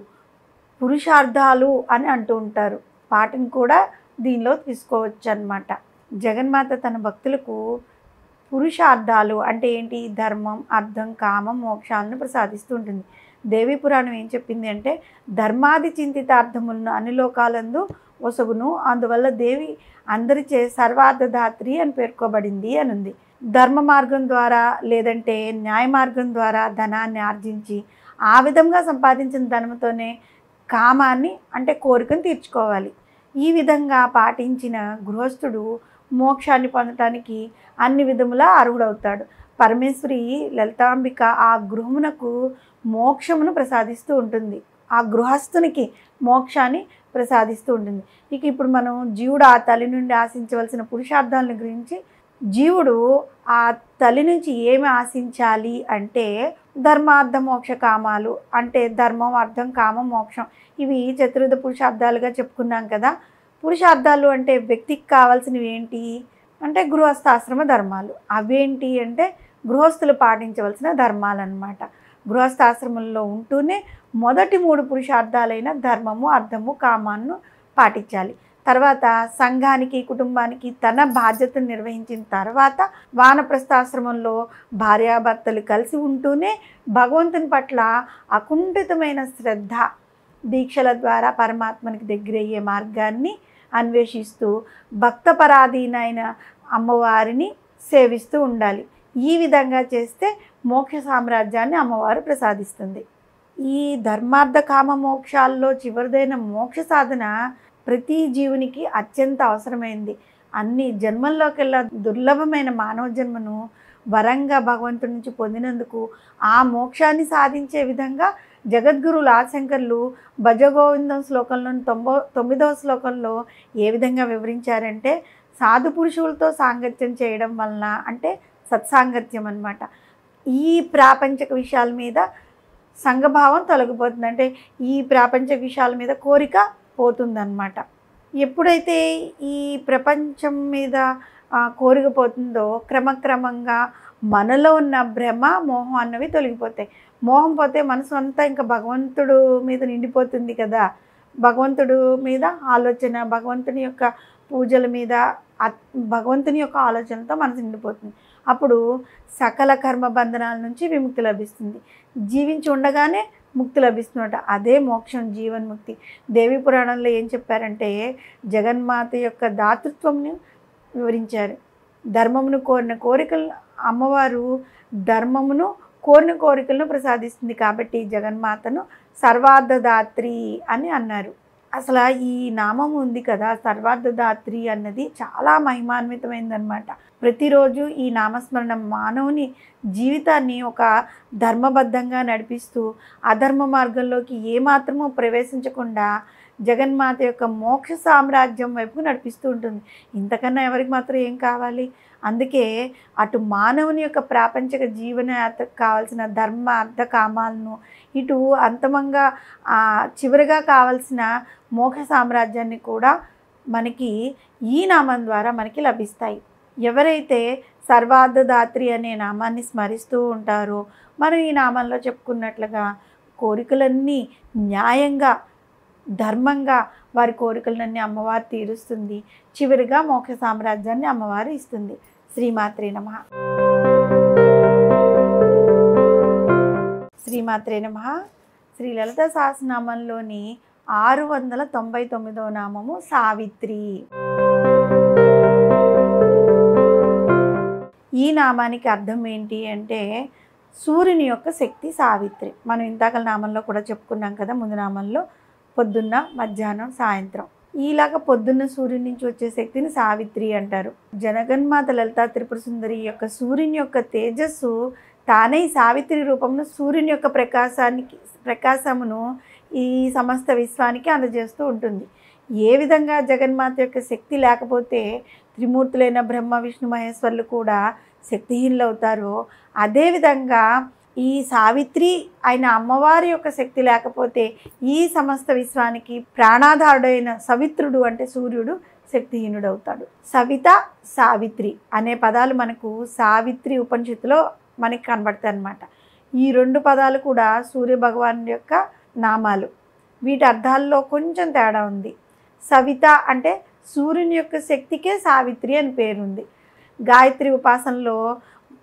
పురుషార్థాలు అని అంటూ ఉంటారు. వాటిని కూడా దీనిలో తీసుకోవచ్చు అన్నమాట. జగన్మాత తన భక్తులకు పురుషార్థాలు అంటే ఏంటి, ధర్మం, అర్థం, కామం, మోక్షాలను ప్రసాదిస్తూ ఉంటుంది. దేవీ పురాణం ఏం చెప్పింది అంటే, ధర్మాది చింతితార్థములను అన్ని లోకాలందు ఒసగును, అందువల్ల దేవి అందరిచే సర్వార్థదాత్రి అని పేర్కోబడింది అని ఉంది. ధర్మ మార్గం ద్వారా లేదంటే న్యాయ మార్గం ద్వారా ధనాన్ని ఆర్జించి ఆ విధంగా సంపాదించిన ధనంతోనే కామాన్ని అంటే కోరికను తీర్చుకోవాలి. ఈ విధంగా పాటించిన గృహస్థుడు మోక్షాన్ని పొందటానికి అన్ని విధములా అర్హుడవుతాడు. పరమేశ్వరి లలితాంబిక ఆ గృహమునకు మోక్షమును ప్రసాదిస్తూ ఉంటుంది, ఆ గృహస్థునికి మోక్షాన్ని ప్రసాదిస్తూ ఉంటుంది. ఇప్పుడు మనం జీవుడు ఆ తల్లి నుండి ఆశించవలసిన పురుషార్థాలను గురించి, జీవుడు ఆ తల్లి నుంచి ఏమి ఆశించాలి అంటే ధర్మార్థ మోక్ష కామాలు, అంటే ధర్మం, అర్థం, కామం, మోక్షం, ఇవి చతుర్విధ పురుషార్థాలుగా చెప్పుకున్నాం కదా. పురుషార్థాలు అంటే వ్యక్తికి కావాల్సినవి ఏంటి అంటే గృహస్థాశ్రమ ధర్మాలు. అవేంటి అంటే గృహస్థులు పాటించవలసిన ధర్మాలు అన్నమాట. గృహస్థాశ్రమంలో ఉంటూనే మొదటి 3 పురుషార్థాలైన ధర్మము, అర్థము, కామాన్ని పాటించాలి. తర్వాత సంఘానికి, కుటుంబానికి తన బాధ్యతను నిర్వహించిన తర్వాత వానప్రస్థాశ్రమంలో భార్యాభర్తలు కలిసి ఉంటూనే భగవంతుని పట్ల అకుంఠితమైన శ్రద్ధ, దీక్షల ద్వారా పరమాత్మనికి దగ్గరయ్యే మార్గాన్ని అన్వేషిస్తూ భక్తపరాధీనైన అమ్మవారిని సేవిస్తూ ఉండాలి. ఈ విధంగా చేస్తే మోక్ష సామ్రాజ్యాన్ని అమ్మవారు ప్రసాదిస్తుంది. ఈ ధర్మార్థ కామ మోక్షాల్లో చివరిదైన మోక్ష సాధన ప్రతి జీవునికి అత్యంత అవసరమైంది. అన్ని జన్మల్లోకెల్లా దుర్లభమైన మానవ జన్మను వరంగా భగవంతుడి నుంచి పొందినందుకు ఆ మోక్షాన్ని సాధించే విధంగా జగద్గురువులు ఆదిశంకరులు భజగోవిందం శ్లోకంలో 9వ శ్లోకంలో ఏ విధంగా వివరించారంటే, సాధు పురుషులతో సాంగత్యం చేయడం వలన అంటే సత్సాంగత్యం అన్నమాట, ఈ ప్రాపంచక విషయాల మీద సంఘభావం తొలగిపోతుంది. అంటే ఈ ప్రాపంచక విషయాల మీద కోరిక పోతుందన్నమాట. ఎప్పుడైతే ఈ ప్రపంచం మీద కోరిక పోతుందో క్రమక్రమంగా మనలో ఉన్న భ్రమ మోహం అన్నవి తొలగిపోతాయి. మోహం పోతే మనసు అంతా ఇంకా భగవంతుడు మీద నిండిపోతుంది కదా. భగవంతుడు మీద ఆలోచన, భగవంతుని యొక్క పూజల మీద భగవంతుని యొక్క ఆలోచనతో మనసు నిండిపోతుంది. అప్పుడు సకల కర్మ బంధనాల నుంచి విముక్తి లభిస్తుంది. జీవించి ఉండగానే ముక్తి లభిస్తున్నట. అదే మోక్షం, జీవన్ముక్తి. దేవి పురాణంలో ఏం చెప్పారంటే, జగన్మాత యొక్క దాతృత్వంని వివరించారు. ధర్మమును కోరిన కోరికలు అమ్మవారు ధర్మమును కోరిన కోరికలను ప్రసాదిస్తుంది కాబట్టి జగన్మాతను సర్వార్థదాత్రి అని అన్నారు. అసలు ఈ నామం ఉంది కదా, సర్వార్థదాత్రి అన్నది చాలా మహిమాన్వితమైందనమాట. ప్రతిరోజు ఈ నామస్మరణ మానవుని జీవితాన్ని ఒక ధర్మబద్ధంగా నడిపిస్తూ అధర్మ మార్గంలోకి ఏమాత్రమూ ప్రవేశించకుండా జగన్మాత యొక్క మోక్ష సామ్రాజ్యం వైపుకు నడిపిస్తూ ఉంటుంది. ఇంతకన్నా ఎవరికి మాత్రం ఏం కావాలి? అందుకే అటు మానవుని యొక్క ప్రాపంచిక జీవన యాత్రకు కావాల్సిన ధర్మ అర్థ కామాలను, ఇటు అంతమంగా చివరిగా కావాల్సిన మోక్ష సామ్రాజ్యాన్ని కూడా మనకి ఈ నామం ద్వారా మనకి లభిస్తాయి. ఎవరైతే సర్వార్థదాత్రి అనే నామాన్ని స్మరిస్తూ ఉంటారో, మనం ఈ నామంలో చెప్పుకున్నట్లుగా కోరికలన్నీ న్యాయంగా ధర్మంగా వారి కోరికలన్నీ అమ్మవారు తీరుస్తుంది. చివరిగా మోక్ష సామ్రాజ్యాన్ని అమ్మవారు ఇస్తుంది. శ్రీమాత్రే నమః. శ్రీమాత్రే నమః. శ్రీ లలితా సహస్రనామంలోని 699వ నామము సావిత్రి. ఈ నామానికి అర్థం ఏంటి అంటే, సూర్యుని యొక్క శక్తి సావిత్రి. మనం ఇందాక నామంలో కూడా చెప్పుకున్నాం కదా, ముందు నామంలో పొద్దున్న, మధ్యాహ్నం, సాయంత్రం, ఈలాగా పొద్దున్న సూర్యుని నుంచి వచ్చే శక్తిని సావిత్రి అంటారు. జగన్మాత లలితా త్రిపుర సుందరి యొక్క సూర్యుని యొక్క తేజస్సు తానే సావిత్రి రూపంలో సూర్యుని యొక్క ప్రకాశమును ఈ సమస్త విశ్వానికి అందజేస్తూ ఉంటుంది. ఏ విధంగా జగన్మాత యొక్క శక్తి లేకపోతే త్రిమూర్తులైన బ్రహ్మ విష్ణు మహేశ్వరులు కూడా శక్తిహీనులు అవుతారో, అదేవిధంగా ఈ సావిత్రి అయిన అమ్మవారి యొక్క శక్తి లేకపోతే ఈ సమస్త విశ్వానికి ప్రాణాధారుడైన సవిత్రుడు అంటే సూర్యుడు శక్తిహీనుడు అవుతాడు. సవిత, సావిత్రి అనే పదాలు మనకు సావిత్రి ఉపనిషత్తులో మనకి కనబడతాయి అన్నమాట. ఈ రెండు పదాలు కూడా సూర్య భగవాను యొక్క నామాలు. వీటి అర్థాల్లో కొంచెం తేడా ఉంది. సవిత అంటే సూర్యుని యొక్క శక్తికే సావిత్రి అని పేరుంది. గాయత్రి ఉపాసనలో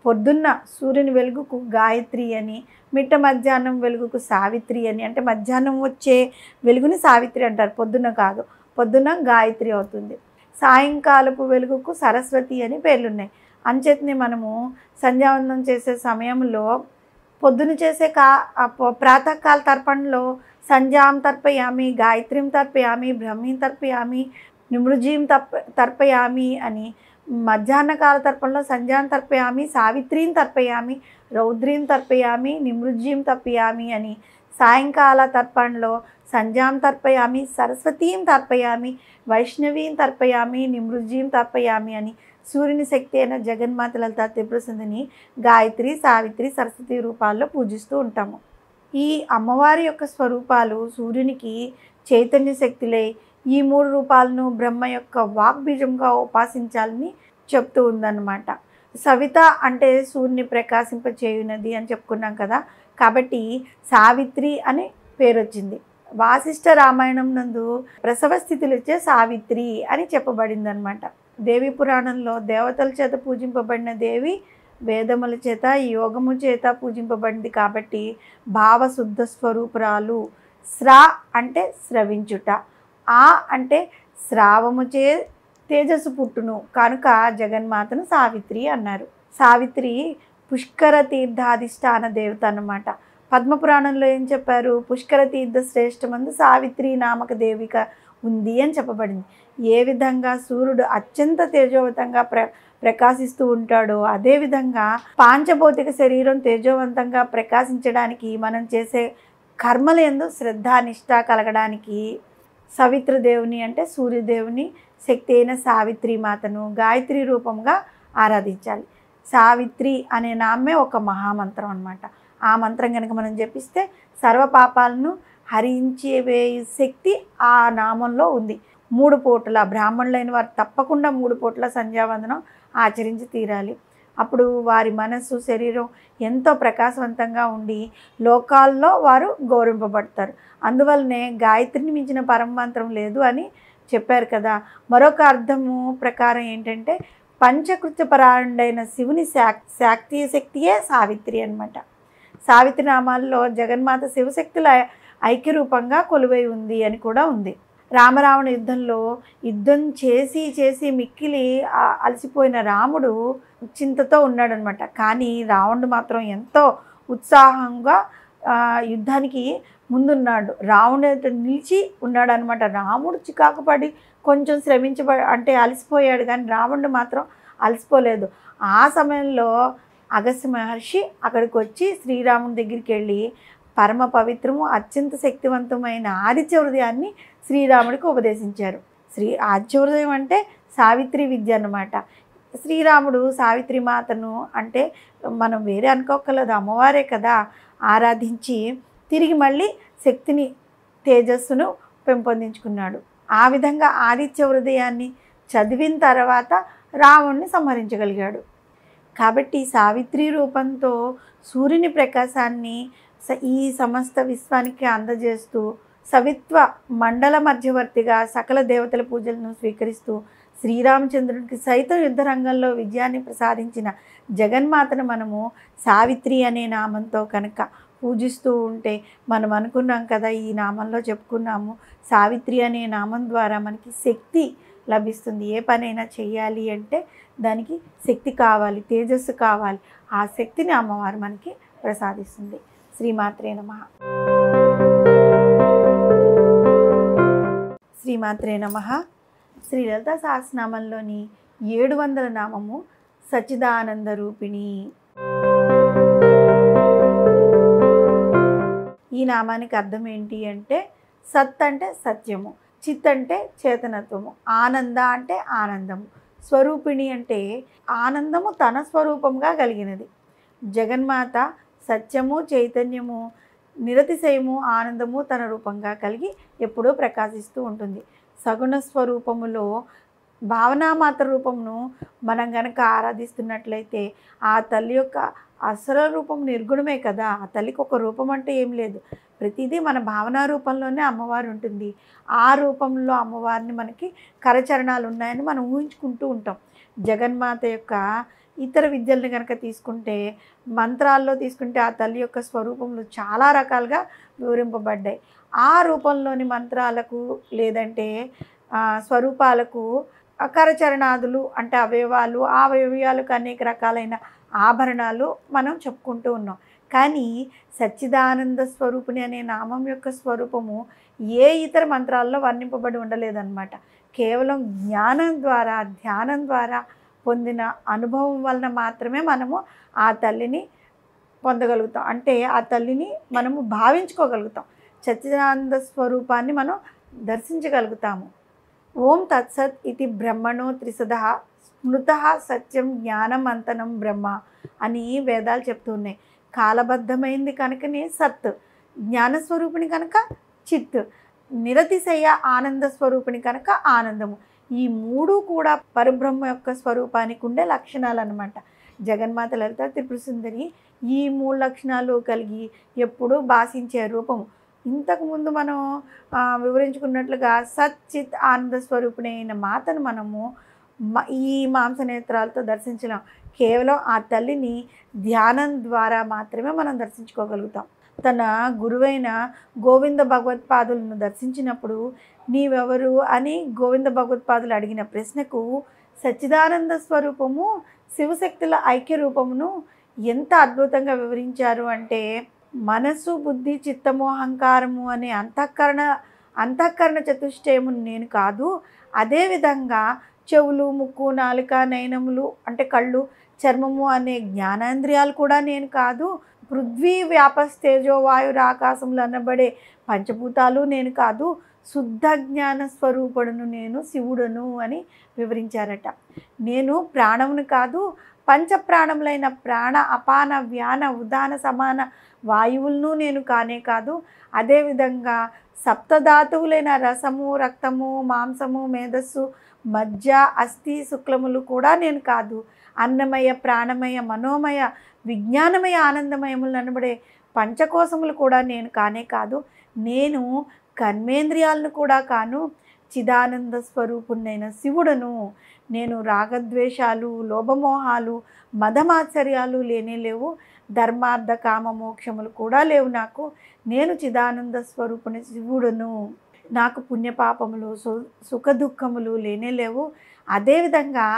పొద్దున్న సూర్యుని వెలుగుకు గాయత్రి అని, మిట్ట మధ్యాహ్నం వెలుగుకు సావిత్రి అని, అంటే మధ్యాహ్నం వచ్చే వెలుగుని సావిత్రి అంటారు, పొద్దున్న కాదు. పొద్దున్న గాయత్రి అవుతుంది. సాయంకాలపు వెలుగుకు సరస్వతి అని పేర్లున్నాయి. అంచేతనే మనము సంధ్యావందనం చేసే సమయంలో పొద్దున చేసే ప్రాతకాల తర్పణలో సంధ్యాం తర్పయామి, గాయత్రీం తర్పయామి, బ్రహ్మీం తర్పయామి, నిమృజీం తర్పయామి అని, మధ్యాహ్న కాల తర్పణలో సంధ్యాం తర్పయామి, సావిత్రీం తర్పయామి, రౌద్రీం తర్పయామి, నిమృజీం తర్పయామి అని, సాయంకాల తర్పణలో సంధ్యాం తర్పయామి, సరస్వతీం తర్పయామి, వైష్ణవీం తర్పయామి, నిమృజీం తర్పయామి అని సూర్యుని శక్తి అయిన జగన్మాత లలితా త్రిపుర సుందరిని గాయత్రి, సావిత్రి, సరస్వతి రూపాల్లో పూజిస్తూ ఉంటాము. ఈ అమ్మవారి యొక్క స్వరూపాలు సూర్యునికి చైతన్య శక్తులే. ఈ మూడు రూపాలను బ్రహ్మ యొక్క వాగ్బీజంగా ఉపాసించాలని చెప్తూ ఉందన్నమాట. సవిత అంటే సూర్యుని ప్రకాశింపచేయునది అని చెప్పుకున్నాం కదా, కాబట్టి సావిత్రి అనే పేరు వచ్చింది. వాసిష్ఠ రామాయణం నందు ప్రసవ స్థితిలో వచ్చే సావిత్రి అని చెప్పబడింది అనమాట. దేవి పురాణంలో దేవతల చేత పూజింపబడిన దేవి వేదముల చేత, యోగము చేత పూజింపబడింది కాబట్టి భావశుద్ధ స్వరూపురాలు. స్రా అంటే స్రవించుట, ఆ అంటే స్రావము చే తేజస్సు పుట్టును కనుక జగన్మాతను సావిత్రి అన్నారు. సావిత్రి పుష్కర తీర్థాధిష్టాన దేవత అన్నమాట. పద్మపురాణంలో ఏం చెప్పారు? పుష్కర తీర్థ శ్రేష్టమందు సావిత్రి నామక దేవిక ఉంది అని చెప్పబడింది. ఏ విధంగా సూర్యుడు అత్యంత తేజోవంతంగా ప్రకాశిస్తూ ఉంటాడో అదేవిధంగా పాంచభౌతిక శరీరం తేజోవంతంగా ప్రకాశించడానికి మనం చేసే కర్మలందు శ్రద్ధ నిష్ఠ కలగడానికి సవిత్రదేవుని అంటే సూర్యదేవుని శక్తి అయిన సావిత్రి మాతను గాయత్రి రూపంగా ఆరాధించాలి. సావిత్రి అనే నామే ఒక మహామంత్రం అన్నమాట. ఆ మంత్రం కనుక మనం జపిస్తే సర్వ పాపాలను హరించే శక్తి ఆ నామంలో ఉంది. 3 పూటల బ్రాహ్మణులైన వారు తప్పకుండా 3 పూటల సంధ్యావందనం ఆచరించి తీరాలి. అప్పుడు వారి మనస్సు శరీరం ఎంతో ప్రకాశవంతంగా ఉండి లోకాల్లో వారు గౌరవింపబడతారు. అందువల్లనే గాయత్రిని మించిన పరమమంత్రం లేదు అని చెప్పారు కదా. మరొక అర్థము ప్రకారం ఏంటంటే పంచకృత్యపరాయణుడైన శివుని శాక్తీయ శక్తియే సావిత్రి అన్నమాట. సావిత్రి నామాల్లో జగన్మాత శివశక్తుల ఐక్యరూపంగా కొలువై ఉంది అని కూడా ఉంది. రామరావణ యుద్ధం చేసి మిక్కిలి అలసిపోయిన రాముడు చింతతో ఉన్నాడనమాట. కానీ రావణుడు మాత్రం ఎంతో ఉత్సాహంగా యుద్ధానికి ముందున్నాడు. రావణుడు నిలిచి ఉన్నాడు అనమాట. రాముడు చికాకు పడి కొంచెం అంటే అలసిపోయాడు, కానీ రావణుడు మాత్రం అలసిపోలేదు. ఆ సమయంలో అగస్త్య మహర్షి అక్కడికి వచ్చి శ్రీరాముని దగ్గరికి వెళ్ళి పరమ పవిత్రము అత్యంత శక్తివంతమైన ఆదిత్య హృదయాన్ని శ్రీరాముడికి ఉపదేశించారు. ఆదిత్య హృదయం అంటే సావిత్రి విద్య అన్నమాట. శ్రీరాముడు సావిత్రి మాతను అంటే మనం వేరే అనుకోకలేదు, అమ్మవారే కదా, ఆరాధించి తిరిగి మళ్ళీ శక్తిని తేజస్సును పెంపొందించుకున్నాడు. ఆ విధంగా ఆదిత్య హృదయాన్ని చదివిన తర్వాత రావణ్ణి సంహరించగలిగాడు. కాబట్టి సావిత్రి రూపంతో సూర్యుని ప్రకాశాన్ని ఈ సమస్త విశ్వానికి అందజేస్తూ సవిత్వ మండల మధ్యవర్తిగా సకల దేవతల పూజలను స్వీకరిస్తూ శ్రీరామచంద్రుడికి సైతం యుద్ధరంగంలో విజయాన్ని ప్రసాదించిన జగన్మాతను మనము సావిత్రి అనే నామంతో కనుక పూజిస్తూ ఉంటే మనం అనుకున్నాం కదా, ఈ నామంలో చెప్పుకున్నాము, సావిత్రి అనే నామం ద్వారా మనకి శక్తి లభిస్తుంది. ఏ పనైనా చెయ్యాలి అంటే దానికి శక్తి కావాలి, తేజస్సు కావాలి. ఆ శక్తిని అమ్మవారు మనకి ప్రసాదిస్తుంది. శ్రీమాత్రే నమః. శ్రీమాత్రే నమః. శ్రీ లలితా సహస్రనామంలోని 700 నామము సచ్చిదానంద రూపిణి. ఈ నామానికి అర్థం ఏంటి అంటే సత్ అంటే సత్యము, చిత్ అంటే చేతనత్వము, ఆనంద అంటే ఆనందము, స్వరూపిణి అంటే ఆనందము తన స్వరూపంగా కలిగినది. జగన్మాత సత్యము, చైతన్యము, నిరతిశయము, ఆనందము తన రూపంగా కలిగి ఎప్పుడూ ప్రకాశిస్తూ ఉంటుంది. సగుణ స్వరూపములో భావనామాత్ర రూపమును మనం గనక ఆరాధిస్తున్నట్లయితే ఆ తల్లి యొక్క అసలు రూపం నిర్గుణమే కదా. ఆ తల్లికి ఒక రూపం అంటే ఏం లేదు, ప్రతిదీ మన భావనా రూపంలోనే అమ్మవారు ఉంటుంది. ఆ రూపంలో అమ్మవారిని మనకి కరచరణాలు ఉన్నాయని మనం ఊహించుకుంటూ ఉంటాం. జగన్మాత యొక్క ఇతర విద్యలను కనుక తీసుకుంటే, మంత్రాల్లో తీసుకుంటే ఆ తల్లి యొక్క స్వరూపములు చాలా రకాలుగా వివరింపబడ్డాయి. ఆ రూపంలోని మంత్రాలకు లేదంటే స్వరూపాలకు కరచరణాదులు అంటే అవయవాలు, ఆ అవయవాలకు అనేక రకాలైన ఆభరణాలు మనం చెప్పుకుంటూ ఉన్నాం. కానీ సచ్చిదానంద స్వరూపిణి అనే నామం యొక్క స్వరూపము ఏ ఇతర మంత్రాల్లో వర్ణింపబడి ఉండలేదన్నమాట. కేవలం జ్ఞానం ద్వారా, ధ్యానం ద్వారా పొందిన అనుభవం వలన మాత్రమే మనము ఆ తల్లిని పొందగలుగుతాం. అంటే ఆ తల్లిని మనము భావించుకోగలుగుతాం, సచ్చిదానంద స్వరూపాన్ని మనం దర్శించగలుగుతాము. ఓం తత్సత్ ఇది బ్రహ్మణో త్రిసదః స్మృతః సత్యం జ్ఞానం అంతనం బ్రహ్మ అని వేదాలు చెప్తున్నాయి. కాలబద్ధమైంది కనుకనే సత్, జ్ఞానస్వరూపిణి కనుక చిత్, నిరతిశయ ఆనంద స్వరూపిణి కనుక ఆనందము. ఈ 3 కూడా పరబ్రహ్మ యొక్క స్వరూపానికి ఉండే లక్షణాలు అన్నమాట. జగన్మాత లలిత త్రిపుర సుందరి ఈ 3 లక్షణాలు కలిగి ఎప్పుడూ భాషించే రూపము. ఇంతకుముందు మనం వివరించుకున్నట్లుగా సచ్చిత్ ఆనంద స్వరూపిణి అయిన మాతను మనము ఈ మాంసనేత్రాలతో దర్శించలేం. కేవలం ఆ తల్లిని ధ్యానం ద్వారా మాత్రమే మనం దర్శించుకోగలుగుతాం. తన గురువైన గోవింద భగవత్పాదులను దర్శించినప్పుడు నీవెవరు అని గోవింద భగవత్పాదులు అడిగిన ప్రశ్నకు సచ్చిదానంద స్వరూపము శివశక్తుల ఐక్య రూపమును ఎంత అద్భుతంగా వివరించారు అంటే, మనసు, బుద్ధి, చిత్తము, అహంకారము అనే అంతఃకరణ చతుష్టయము నేను కాదు. అదేవిధంగా చెవులు, ముక్కు, నాలుక, నయనములు అంటే కళ్ళు, చర్మము అనే జ్ఞానేంద్రియాలు కూడా నేను కాదు. పృథ్వీ, వ్యాపస్తేజో, వాయువు, ఆకాశములు అనబడే పంచభూతాలు నేను కాదు. శుద్ధ జ్ఞాన స్వరూపుడును నేను శివుడును అని వివరించారట. నేను ప్రాణమును కాదు, పంచప్రాణములైన ప్రాణ, అపాన, వ్యాన, ఉదాన, సమాన వాయువులను నేను కానే కాదు. అదేవిధంగా సప్తధాతువులైన రసము, రక్తము, మాంసము, మేధస్సు, మజ్జ, అస్థి, శుక్లములు కూడా నేను కాదు. అన్నమయ, ప్రాణమయ, మనోమయ, విజ్ఞానమయ, ఆనందమయములు అనబడే పంచకోశములు కూడా నేను కానే కాదు. నేను కర్మేంద్రియాలను కూడా కాను. చిదానంద స్వరూపుణ్ణైన శివుడను. నేను రాగద్వేషాలు, లోభమోహాలు, మదమాత్సర్యాలు లేనే లేవు. ధర్మార్థ కామ మోక్షములు కూడా లేవు నాకు. నేను చిదానంద స్వరూపుని శివుడును. నాకు పుణ్యపాపములు, సుఖ దుఃఖములు లేనే లేవు. అదేవిధంగా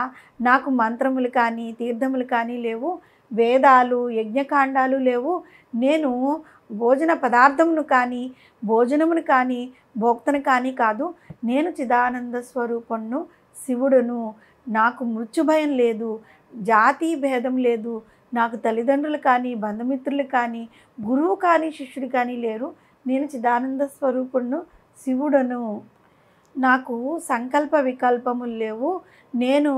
నాకు మంత్రములు కానీ, తీర్థములు కానీ లేవు. వేదాలు, యజ్ఞకాండాలు లేవు. నేను భోజన పదార్థమును కానీ, భోజనమును కానీ, భోక్తను కానీ కాదు. నేను చిదానంద స్వరూపుణ్ణు శివుడును. నాకు మృత్యుభయం లేదు, జాతి భేదం లేదు. నాకు తల్లిదండ్రులు కానీ, బంధుమిత్రులు కానీ, గురువు కానీ, శిష్యుడు కానీ లేరు. నేను చిదానంద స్వరూపుణ్ణు శివుడును. నాకు సంకల్ప వికల్పములు లేవు. నేను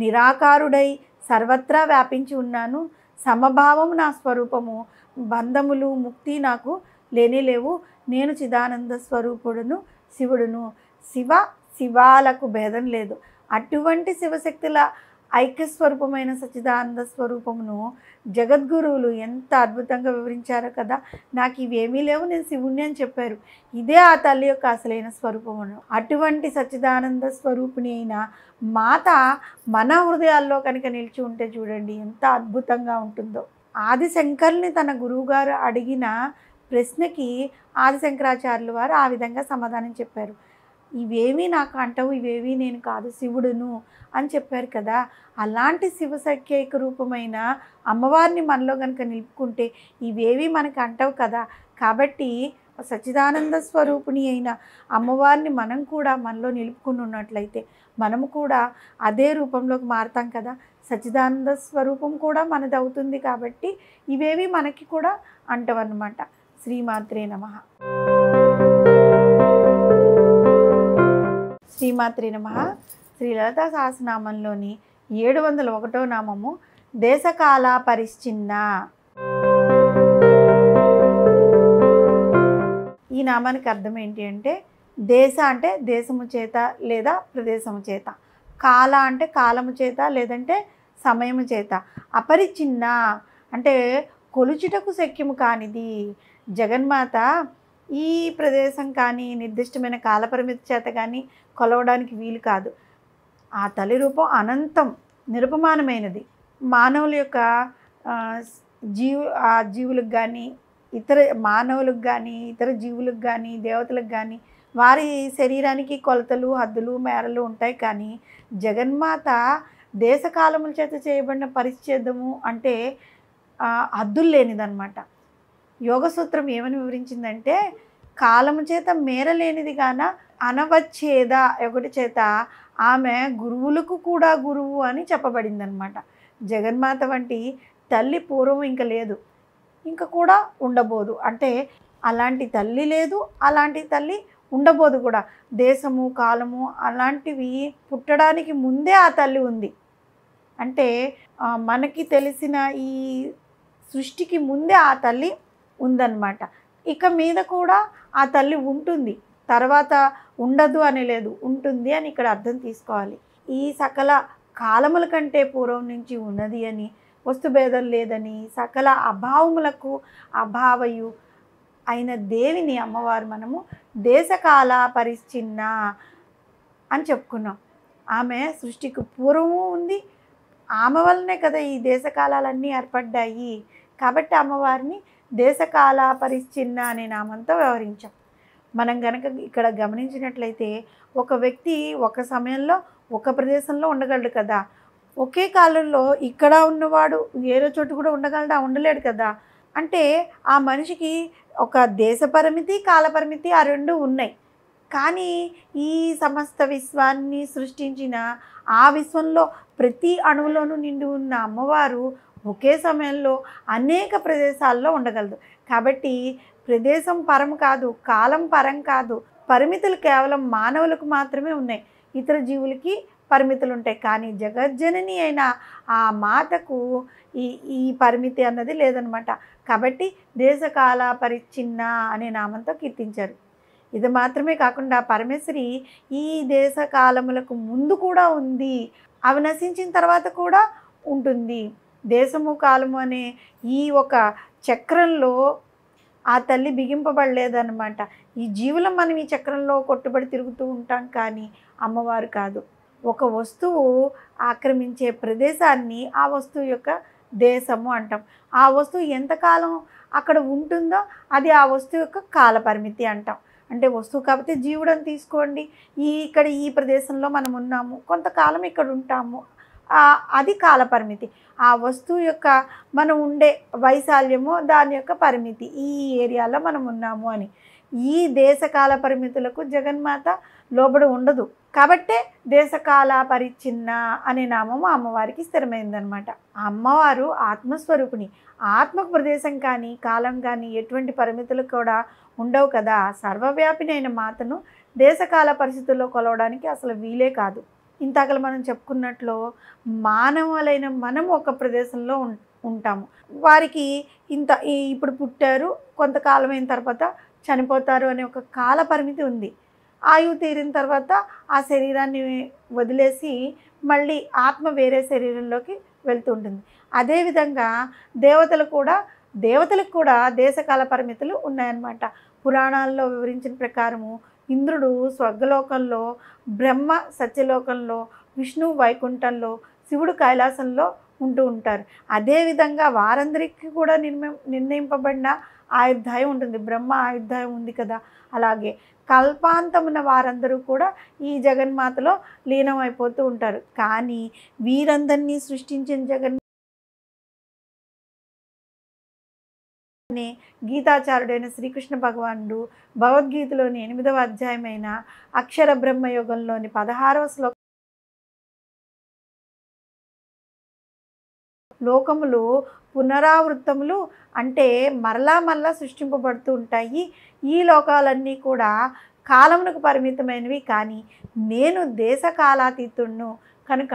నిరాకారుడై సర్వత్రా వ్యాపించి ఉన్నాను. సమభావం నా స్వరూపము. బంధములు, ముక్తి నాకు లేనే లేవు. నేను చిదానంద స్వరూపుడును శివుడును. శివాలకు భేదం లేదు. అటువంటి శివశక్తుల ఐక్యస్వరూపమైన సచ్చిదానంద స్వరూపమును జగద్గురువులు ఎంత అద్భుతంగా వివరించారో కదా. నాకు ఇవేమీ లేవు, నేను శివుణ్ణి అని చెప్పారు. ఇదే ఆ తల్లి యొక్క అసలైన స్వరూపమును. అటువంటి సచ్చిదానంద స్వరూపిణి అయిన మాత మన హృదయాల్లో కనుక నిలిచి ఉంటే చూడండి ఎంత అద్భుతంగా ఉంటుందో. ఆదిశంకర్ని తన గురువుగారు అడిగిన ప్రశ్నకి ఆదిశంకరాచార్యుల వారు ఆ విధంగా సమాధానం చెప్పారు. ఇవేమీ నాకు అంటవు, ఇవేమీ నేను కాదు, శివుడును అని చెప్పారు కదా. అలాంటి శివసఖ్యైక రూపమైన అమ్మవారిని మనలో కనుక నిలుపుకుంటే ఇవేవి మనకు అంటవు కదా. కాబట్టి సచ్చిదానంద స్వరూపిణి అయిన అమ్మవారిని మనం కూడా మనలో నిలుపుకుని ఉన్నట్లయితే మనము కూడా అదే రూపంలోకి మారుతాం కదా. సచ్చిదానంద స్వరూపం కూడా మనది అవుతుంది. కాబట్టి ఇవేవి మనకి కూడా అంటవన్నమాట. శ్రీమాత్రే నమః. శ్రీమాత్రే నమః. శ్రీ లలితా సహస్రనామంలోని 701వ నామము దేశకాల పరిశ్చిన్న. ఈ నామానికి అర్థం ఏంటి అంటే, దేశ అంటే దేశము చేత లేదా ప్రదేశము చేత, కాల అంటే కాలము చేత లేదంటే సమయము చేత, అపరిచిన్న అంటే కొలుచుటకు శక్యము కానిది. జగన్మాత ఈ ప్రదేశం కానీ నిర్దిష్టమైన కాలపరిమితి చేత కానీ కొలవడానికి వీలు కాదు. ఆ తల్లి రూపం అనంతం, నిరుపమానమైనది. మానవుల యొక్క జీవులకు కానీ, ఇతర మానవులకు కానీ, ఇతర జీవులకు కానీ, దేవతలకు కానీ వారి శరీరానికి కొలతలు, హద్దులు, మేరలు ఉంటాయి. కానీ జగన్మాత దేశకాలముల చేత చేయబడిన పరిచ్ఛేదము అంటే హద్దులు లేనిదన్నమాట. యోగసూత్రం ఏమని వివరించిందంటే, కాలము చేత మేరలేనిది గాన అనవచ్ఛేద ఒకటి చేత ఆమె గురువులకు కూడా గురువు అని చెప్పబడిందనమాట. జగన్మాత వంటి తల్లి పూర్వం ఇంకా లేదు, ఇంకా కూడా ఉండబోదు. అంటే అలాంటి తల్లి లేదు, అలాంటి తల్లి ఉండబోదు కూడా. దేశము, కాలము అలాంటివి పుట్టడానికి ముందే ఆ తల్లి ఉంది. అంటే మనకి తెలిసిన ఈ సృష్టికి ముందే ఆ తల్లి ఉందన్నమాట. ఇక మీద కూడా ఆ తల్లి ఉంటుంది, తర్వాత ఉండదు అని లేదు, ఉంటుంది అని ఇక్కడ అర్థం తీసుకోవాలి. ఈ సకల కాలముల కంటే పూర్వం నుంచి ఉన్నది అని, వస్తుభేదం లేదని, సకల అభావములకు అభావయు అయిన దేవిని అమ్మవారు మనము దేశకాల పరిశ్చిన్న అని చెప్పుకున్నాం. ఆమె సృష్టికి పూర్వము ఉంది, ఆమె వల్లనే కదా ఈ దేశకాలన్నీ ఏర్పడ్డాయి. కాబట్టి అమ్మవారిని దేశకాల పరిశ్చిన్న అనే నామంతో వ్యవహరించాం. మనం కనుక ఇక్కడ గమనించినట్లయితే ఒక వ్యక్తి ఒక సమయంలో ఒక ప్రదేశంలో ఉండగలడు కదా. ఒకే కాలంలో ఇక్కడ ఉన్నవాడు వేరే చోట కూడా ఉండగలడా? ఉండలేడు కదా! అంటే ఆ మనిషికి ఒక దేశ పరిమితి, కాల పరిమితి ఆ 2 ఉన్నాయి. కానీ ఈ సమస్త విశ్వాన్ని సృష్టించిన ఆ విశ్వంలో ప్రతి అణువులోనూ నిండి ఉన్న అమ్మవారు ఒకే సమయంలో అనేక ప్రదేశాల్లో ఉండగలదు. కాబట్టి ప్రదేశం పరం కాదు, కాలం పరం కాదు. పరిమితులు కేవలం మానవులకు మాత్రమే ఉన్నాయి. ఇతర జీవులకి పరిమితులు ఉంటాయి. కానీ జగజ్జనని అయిన ఆ మాతకు ఈ ఈ పరిమితి అన్నది లేదనమాట. కాబట్టి దేశకాల పరిచ్ఛిన్న అనే నామంతో కీర్తించారు. ఇది మాత్రమే కాకుండా పరమేశ్వరి ఈ దేశ కాలములకు ముందు కూడా ఉంది. అవి నశించిన తర్వాత కూడా ఉంటుంది. దేశము కాలము అనే ఈ ఒక చక్రంలో ఆ తల్లి బిగింపబడలేదన్నమాట. ఈ జీవులం మనం ఈ చక్రంలో కొట్టుబడి తిరుగుతూ ఉంటాం, కానీ అమ్మవారు కాదు. ఒక వస్తువు ఆక్రమించే ప్రదేశాన్ని ఆ వస్తువు యొక్క దేశము అంటాం. ఆ వస్తువు ఎంతకాలం అక్కడ ఉంటుందో అది ఆ వస్తువు యొక్క కాల పరిమితి అంటాం. అంటే వస్తువు కాకపోతే జీవుడని తీసుకోండి. ఇక్కడ ఈ ప్రదేశంలో మనం ఉన్నాము, కొంతకాలం ఇక్కడ ఉంటాము, అది కాల పరిమితి. ఆ వస్తువు యొక్క మనం ఉండే వైశాల్యము దాని యొక్క పరిమితి, ఈ ఏరియాలో మనం ఉన్నాము అని. ఈ దేశకాల పరిమితులకు జగన్మాత లోబడి ఉండదు. కాబట్టే దేశకాల పరిచ్ఛిన్న అనే నామము అమ్మవారికి స్థిరమైందనమాట. అమ్మవారు ఆత్మస్వరూపిణి. ఆత్మకు ప్రదేశం కానీ కాలం కానీ ఎటువంటి పరిమితులు కూడా ఉండవు కదా. సర్వవ్యాపినైన మాతను దేశకాల పరిస్థితుల్లో కొలవడానికి అసలు వీలే కాదు. ఇంతకలు మనం చెప్పుకున్నట్లు మానవులైన మనం ఒక ప్రదేశంలో ఉంటాము. వారికి ఇప్పుడు పుట్టారు, కొంతకాలం అయిన తర్వాత చనిపోతారు అనే ఒక కాల పరిమితి ఉంది. ఆయువు తీరిన తర్వాత ఆ శరీరాన్ని వదిలేసి మళ్ళీ ఆత్మ వేరే శరీరంలోకి వెళ్తుంటుంది. అదేవిధంగా దేవతలకు కూడా దేశకాల పరిమితులు ఉన్నాయన్నమాట. పురాణాల్లో వివరించిన ప్రకారము ఇంద్రుడు స్వర్గలోకంలో, బ్రహ్మ సత్యలోకంలో, విష్ణువు వైకుంఠంలో, శివుడు కైలాసంలో ఉంటూ ఉంటారు. అదేవిధంగా వారందరికీ కూడా నిర్ణయింపబడిన ఆయుర్దాయం ఉంటుంది. బ్రహ్మ ఆయుర్దాయం ఉంది కదా. అలాగే కల్పాంతమున వారందరూ కూడా ఈ జగన్మాతలో లీనం అయిపోతూ ఉంటారు. కానీ వీరందరినీ సృష్టించిన గీతాచార్యుడైన శ్రీకృష్ణ భగవానుడు భగవద్గీతలోని 8వ అధ్యాయమైన అక్షర బ్రహ్మయోగంలోని 16వ లోకములు పునరావృత్తములు అంటే మరలా సృష్టింపబడుతూ ఉంటాయి. ఈ లోకాలన్నీ కూడా కాలమునకు పరిమితమైనవి, కానీ నేను దేశకాలాతీతుడును కనుక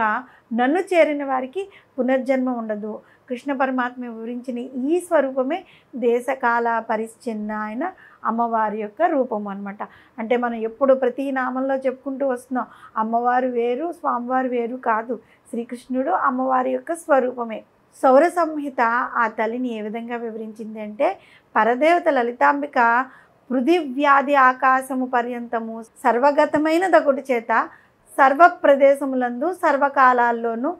నన్ను చేరిన వారికి పునర్జన్మ ఉండదు. కృష్ణ పరమాత్మ వివరించిన ఈ స్వరూపమే దేశకాల పరిచ్ఛిన్న అయిన అమ్మవారి యొక్క రూపం అన్నమాట. అంటే మనం ఎప్పుడు ప్రతి నామంలో చెప్పుకుంటూ వస్తున్నాం, అమ్మవారు వేరు, స్వామివారు వేరు కాదు. శ్రీకృష్ణుడు అమ్మవారి యొక్క స్వరూపమే. సౌర సంహిత ఆ తల్లిని ఏ విధంగా వివరించింది అంటే, పరదేవత లలితాంబిక పృథివ్యాధి ఆకాశము పర్యంతము సర్వగతమైన దగుటి చేత సర్వ ప్రదేశములందు సర్వకాలాల్లోనూ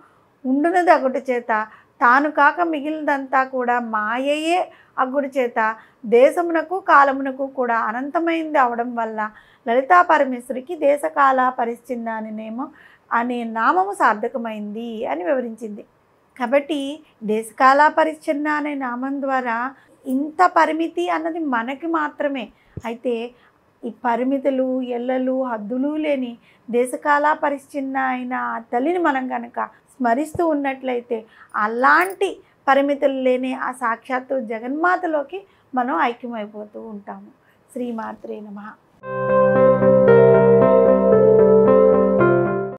ఉండున దగుటి చేత తాను కాక మిగిలినంతా కూడా మాయయే అగ్గుడి చేత దేశమునకు కాలమునకు కూడా అనంతమైంది అవడం వల్ల లలితా పరమేశ్వరికి దేశకాల పరిచ్ఛిన్న అనే నామము సార్థకమైంది అని వివరించింది. కాబట్టి దేశకాల పరిచ్ఛిన్న అనే నామం ద్వారా ఇంత పరిమితి అన్నది మనకి మాత్రమే. అయితే ఈ పరిమితులు, ఎల్లలు, హద్దులు లేని దేశకాల పరిచ్ఛిన్న అయిన ఆ తల్లిని మనం కనుక స్మరిస్తూ ఉన్నట్లయితే అలాంటి పరిమితులు లేని ఆ సాక్షాత్తు జగన్మాతలోకి మనం ఐక్యమైపోతూ ఉంటాము. శ్రీమాత్రే నమః.